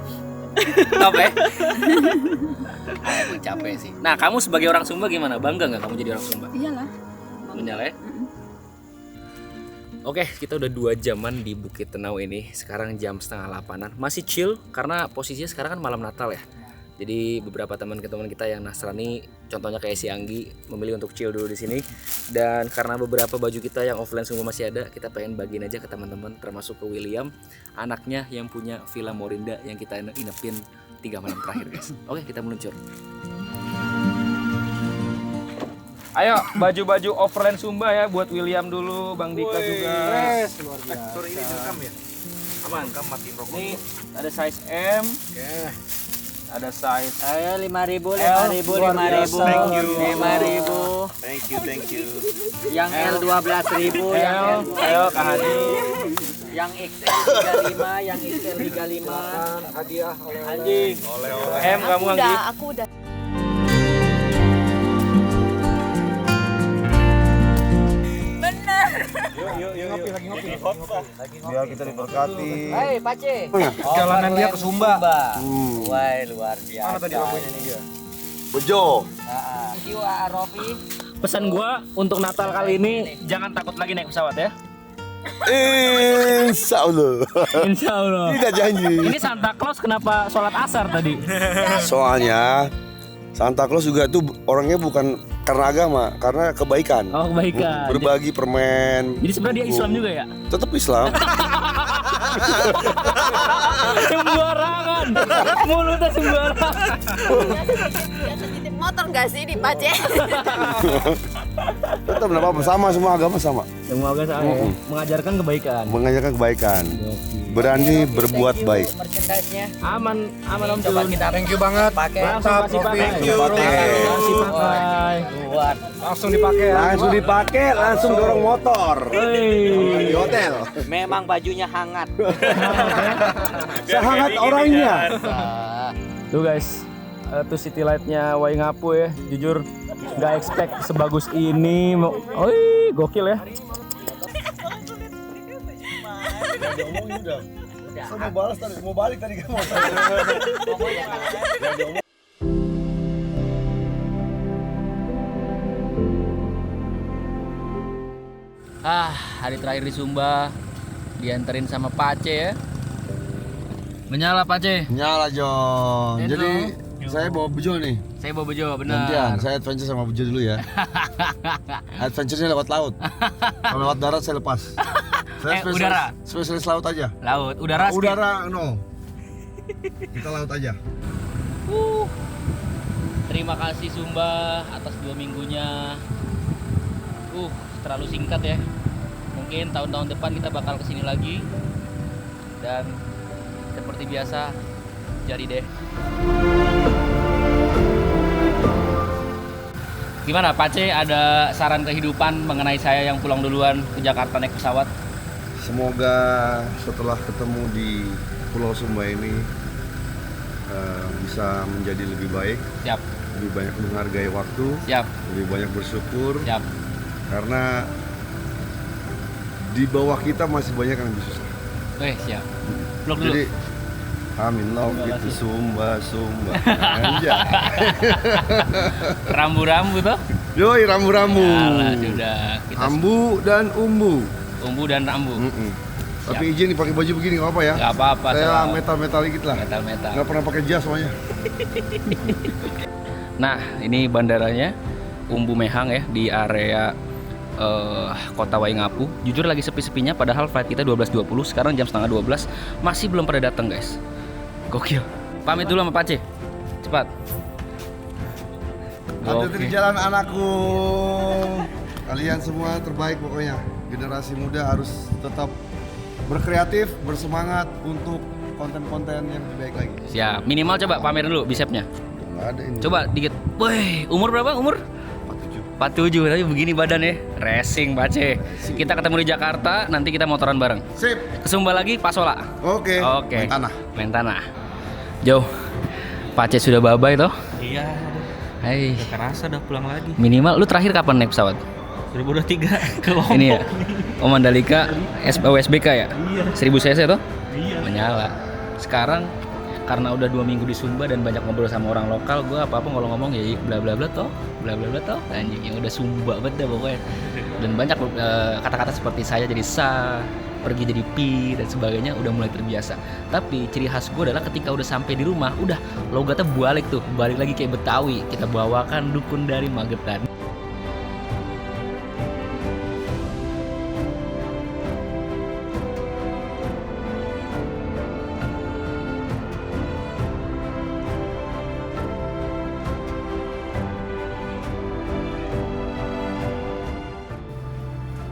Speaker 6: top ya. Emang capek sih. Nah, kamu sebagai orang Sumba gimana? Bangga nggak kamu jadi orang Sumba?
Speaker 8: Iyalah.
Speaker 6: Menyala ya? Oke, kita udah 2 jaman di Bukit Tenau ini. Sekarang jam 7:30-an. Masih chill karena posisinya sekarang kan malam Natal ya. Jadi beberapa teman kita yang Nasrani, contohnya kayak si Anggi, memilih untuk chill dulu di sini. Dan karena beberapa baju kita yang offline semua masih ada, kita pengen bagiin aja ke teman-teman, termasuk ke William, anaknya yang punya Villa Morinda yang kita inepin 3 malam terakhir guys. Oke, kita meluncur. Ayo, baju-baju overland Sumba ya buat William dulu, Bang Dika juga.
Speaker 11: Luar biasa. Sorry, ini direkam ya? Aman, rekam mati rokok.
Speaker 6: Nih, ada size M.
Speaker 11: Oke.
Speaker 6: Ada size.
Speaker 12: Ayo 5.000, 5.000, 5.000,
Speaker 11: Thank you.
Speaker 12: Yang L 12.000, yang L.
Speaker 6: Ayo Kak Hadi.
Speaker 12: Yang XL 35, yang XL 35.
Speaker 11: Hadiah
Speaker 6: Anjing. M kamu Anggi.
Speaker 8: Aku udah.
Speaker 11: Yuk, ngopi. Biar kita diberkati.
Speaker 12: Hei, Pace.
Speaker 11: Perjalanan dia ke Sumba.
Speaker 12: Wah, luar biasa.
Speaker 11: Mana tadi rokoknya nih dia? Bejo.
Speaker 12: Thank you, Rofi.
Speaker 6: Pesan gua untuk Natal kali ini jangan takut lagi naik pesawat ya.
Speaker 7: Insya Allah.
Speaker 6: Insya Allah.
Speaker 7: Tidak janji.
Speaker 6: Ini Santa Claus kenapa sholat asar tadi?
Speaker 7: Soalnya Santa Claus juga tuh orangnya bukan karena agama, karena kebaikan.
Speaker 6: Oh, kebaikan.
Speaker 7: Berbagi permen.
Speaker 6: Jadi sebenarnya dia Islam juga ya?
Speaker 7: Tetap Islam.
Speaker 6: Sembarangan. Mulutnya sembarangan.
Speaker 13: Biasa titip motor nggak sih di Pace?
Speaker 7: Tetap nggak apa-apa, sama semua agama sama.
Speaker 6: Semua agama sama ya. Mengajarkan kebaikan.
Speaker 7: Mengajarkan kebaikan. Berani berbuat baik.
Speaker 12: Merchandise-nya
Speaker 6: Aman Om
Speaker 12: coba
Speaker 6: Jun.
Speaker 12: kita
Speaker 7: Thank you banget.
Speaker 12: pakai.
Speaker 6: Langsung kasih pakai. Kasih pakai.
Speaker 12: Buat
Speaker 7: Langsung dipakai, langsung dorong motor. Di hotel.
Speaker 12: memang bajunya hangat.
Speaker 7: Sehangat orangnya.
Speaker 6: Tuh guys, tuh city light-nya Waingapu ya. Jujur nggak expect sebagus ini. Oi, gokil ya.
Speaker 7: Saya mau balas tadi, mau balik tadi kamu.
Speaker 6: Hari terakhir di Sumba dianterin sama Pace ya. Menyala Pace.
Speaker 7: Nyala John.
Speaker 6: Enak.
Speaker 7: Jadi saya bawa Bejo nih.
Speaker 6: Saya bawa Bejo, benar.
Speaker 7: Gantian, saya adventure sama Bejo dulu ya. Adventure-nya lewat laut. Kalau lewat darat saya lepas. Saya
Speaker 6: udara.
Speaker 7: Spesialis laut aja.
Speaker 6: Laut, udara.
Speaker 7: Udara no. Kita laut aja.
Speaker 6: Terima kasih Sumba atas 2 minggunya. Terlalu singkat ya. Mungkin tahun-tahun depan kita bakal kesini lagi. Dan seperti biasa, jadi deh. Gimana Pace, ada saran kehidupan mengenai saya yang pulang duluan ke Jakarta naik pesawat?
Speaker 7: Semoga setelah ketemu di Pulau Sumba ini bisa menjadi lebih baik.
Speaker 6: Siap.
Speaker 7: Lebih banyak menghargai waktu.
Speaker 6: Siap.
Speaker 7: Lebih banyak bersyukur.
Speaker 6: Siap.
Speaker 7: Karena di bawah kita masih banyak yang lebih susah.
Speaker 6: Siap. Blok dulu.
Speaker 7: Jadi amin love itu Sumba. Anjay.
Speaker 6: Rambu-rambu tuh?
Speaker 7: Yoi, rambu-rambu.
Speaker 6: Alah, sudah.
Speaker 7: Ambu dan umbu.
Speaker 6: Umbu dan rambu.
Speaker 7: Tapi izin dipakai baju begini nggak apa ya?
Speaker 6: Nggak apa-apa.
Speaker 7: Saya metal dikit lah.
Speaker 6: Metal.
Speaker 7: Nggak pernah pakai jas semuanya.
Speaker 6: Nah, ini bandaranya Umbu Mehang ya di area Kota Waingapu. Jujur lagi sepi-sepinya, padahal flight kita 12.20. Sekarang jam setengah 12, masih belum pada datang guys. Gokil. Pamit dulu sama Pace. Cepat.
Speaker 7: Hati-hati di jalan anakku. Kalian semua terbaik pokoknya. Generasi muda harus tetap berkreatif, bersemangat untuk konten-konten yang lebih baik lagi.
Speaker 6: Siap. Minimal coba pamerin dulu bicepnya.
Speaker 7: Nggak ada ini.
Speaker 6: Coba dikit. Woi, umur berapa? Umur? 47, tapi begini badannya. Racing Pace. Kita ketemu di Jakarta, nanti kita motoran bareng.
Speaker 7: Sip.
Speaker 6: Ke Sumba lagi, Pasola.
Speaker 7: Oke.
Speaker 6: Main tanah. Jauh. Pace sudah babay toh?
Speaker 2: Iya.
Speaker 6: Hai.
Speaker 2: Gak kerasa udah pulang lagi.
Speaker 6: Minimal lu terakhir kapan naik pesawat?
Speaker 2: 2023 ke Lombok.
Speaker 6: Ini ya. Mandalika USBK ya?
Speaker 2: Iya.
Speaker 6: 1000 cc toh?
Speaker 2: Iya.
Speaker 6: Menyala. Sekarang karena udah 2 minggu di Sumba dan banyak ngobrol sama orang lokal, gue apa-apa kalau ngomong ya bla bla bla toh, anjing yang udah Sumba banget dah pokoknya. Dan banyak kata-kata seperti saya jadi sa, pergi jadi pi dan sebagainya udah mulai terbiasa. Tapi ciri khas gue adalah ketika udah sampai di rumah, udah logatnya balik lagi kayak Betawi. Kita bawakan dukun dari Magetan.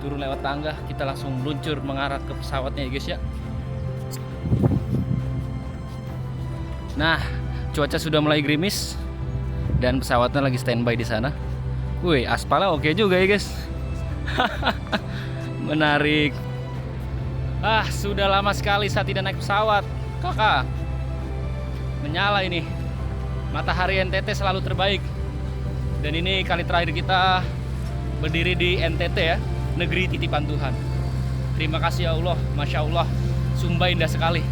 Speaker 6: Turun lewat tangga, kita langsung meluncur mengarah ke pesawatnya ya guys ya. Nah, cuaca sudah mulai gerimis dan pesawatnya lagi standby di sana. Wih, aspalnya oke juga ya guys. Menarik. Sudah lama sekali saya tidak naik pesawat, kakak. Menyala ini. Matahari NTT selalu terbaik. Dan ini kali terakhir kita berdiri di NTT ya. Negeri titipan Tuhan. Terima kasih ya Allah, Masya Allah, Sumba indah sekali.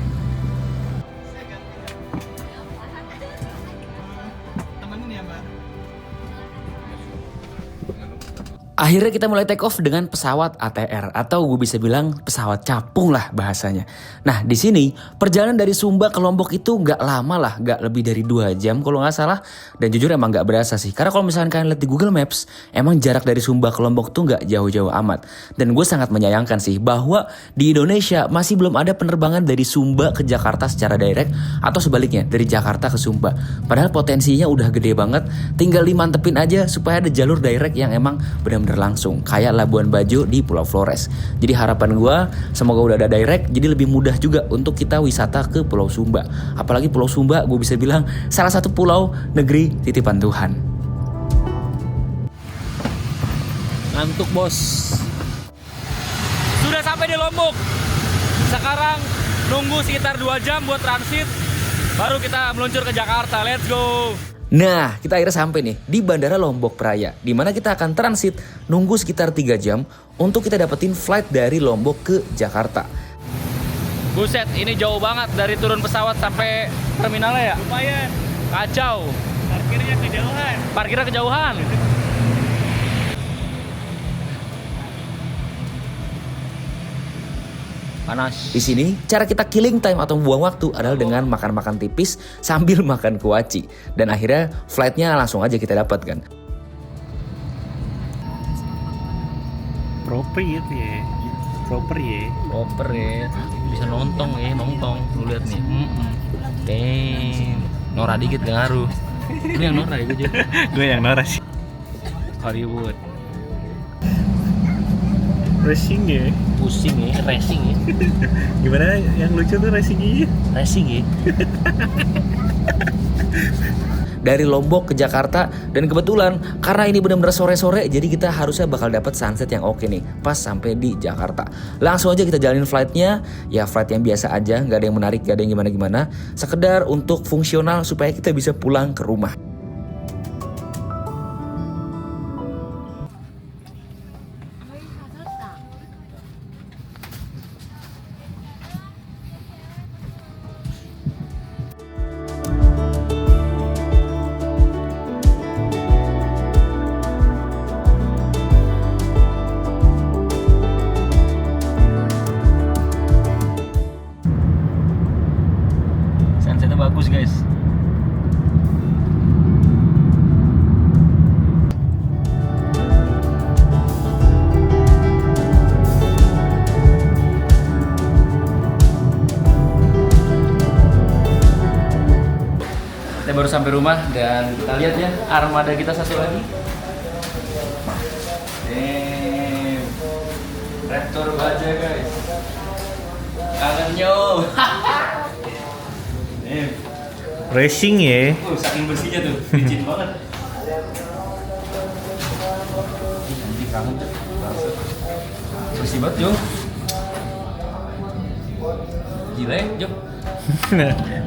Speaker 1: Akhirnya kita mulai take off dengan pesawat ATR atau gue bisa bilang pesawat capung lah bahasanya. Nah di sini perjalanan dari Sumba ke Lombok itu nggak lama lah, nggak lebih dari 2 jam kalau nggak salah. Dan jujur emang nggak berasa sih, karena kalau misalkan kalian lihat di Google Maps, emang jarak dari Sumba ke Lombok tuh nggak jauh-jauh amat. Dan gue sangat menyayangkan sih bahwa di Indonesia masih belum ada penerbangan dari Sumba ke Jakarta secara direct atau sebaliknya dari Jakarta ke Sumba. Padahal potensinya udah gede banget, tinggal dimantepin aja supaya ada jalur direct yang emang benar-benar langsung kayak Labuan Bajo di Pulau Flores. Jadi harapan gue semoga udah ada direct, jadi lebih mudah juga untuk kita wisata ke Pulau Sumba. Apalagi Pulau Sumba gue bisa bilang salah satu pulau negeri titipan Tuhan.
Speaker 6: Ngantuk bos. Sudah sampai di Lombok. Sekarang nunggu sekitar 2 jam buat transit, baru kita meluncur ke Jakarta. Let's go.
Speaker 1: Nah, kita akhirnya sampai nih di Bandara Lombok Praya, di mana kita akan transit nunggu sekitar 3 jam untuk kita dapetin flight dari Lombok ke Jakarta.
Speaker 6: Buset, ini jauh banget dari turun pesawat sampai terminalnya ya?
Speaker 8: Lumayan.
Speaker 6: Kacau.
Speaker 8: Parkirnya kejauhan.
Speaker 6: Parkirnya kejauhan. Panas.
Speaker 1: Di sini, cara kita killing time atau buang waktu adalah dengan makan-makan tipis sambil makan kuaci. Dan akhirnya flightnya langsung aja kita dapatkan.
Speaker 10: Proper gitu ya. Proper ya.
Speaker 6: Proper ya. Bisa nonton ya, nonton. Lu lihat nih. Damn. Nora dikit gak ngaruh. Ini yang Nora ya gue juga.
Speaker 10: Gue yang Nora sih.
Speaker 6: Hollywood.
Speaker 10: Racing ya.
Speaker 6: Pusing ya, racing ya.
Speaker 10: Gimana yang lucu tuh racingnya?
Speaker 6: Racing ya.
Speaker 1: Dari Lombok ke Jakarta, dan kebetulan karena ini benar-benar sore-sore, jadi kita harusnya bakal dapat sunset yang oke nih pas sampai di Jakarta. Langsung aja kita jalanin flightnya, ya flight yang biasa aja, nggak ada yang menarik, nggak ada yang gimana-gimana, sekedar untuk fungsional supaya kita bisa pulang ke rumah.
Speaker 6: Sunsetnya bagus guys. Kita baru sampai rumah dan kita lihat ya armada kita satu lagi. Raptor baja guys. Kangen yo.
Speaker 10: Racing ya.
Speaker 6: Saking bersihnya tuh, licin banget. Nanti kamu bersih banget Jo. Gila ya Jo.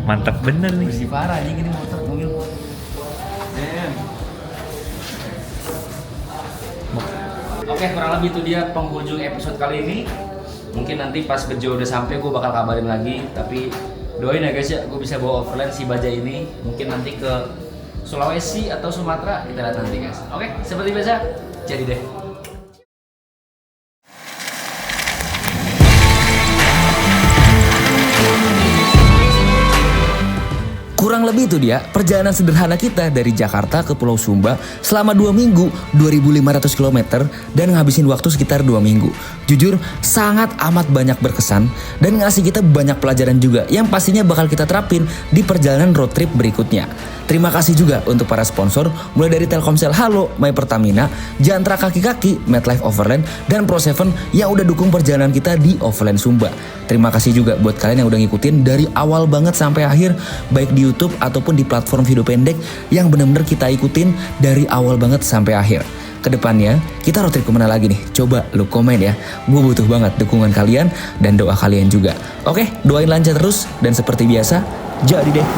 Speaker 10: Mantap bener nih.
Speaker 6: Bersih parah aja gini mobil. Damn. Oke, kurang lebih itu dia penghujung episode kali ini. Mungkin nanti pas Bejo udah sampai gue bakal kabarin lagi. Tapi doain ya guys ya, gue bisa bawa overland si baja ini. Mungkin nanti ke Sulawesi atau Sumatera, kita lihat nanti guys. Oke, seperti biasa, jadi deh.
Speaker 1: Kurang lebih itu dia perjalanan sederhana kita dari Jakarta ke Pulau Sumba selama 2 minggu, 2.500 km dan ngabisin waktu sekitar 2 minggu. Jujur sangat amat banyak berkesan dan ngasih kita banyak pelajaran juga yang pastinya bakal kita terapin di perjalanan road trip berikutnya. Terima kasih juga untuk para sponsor mulai dari Telkomsel Halo, My Pertamina, Jantra Kaki-Kaki, MetLife Overland, dan Pro7 yang udah dukung perjalanan kita di Overland Sumba. Terima kasih juga buat kalian yang udah ngikutin dari awal banget sampai akhir, baik di YouTube ataupun di platform video pendek yang benar-benar kita ikutin dari awal banget sampai akhir. Kedepannya kita road trip kemana lagi nih? Coba lu komen ya. Gue butuh banget dukungan kalian dan doa kalian juga. Oke, doain lancar terus dan seperti biasa, jadi deh.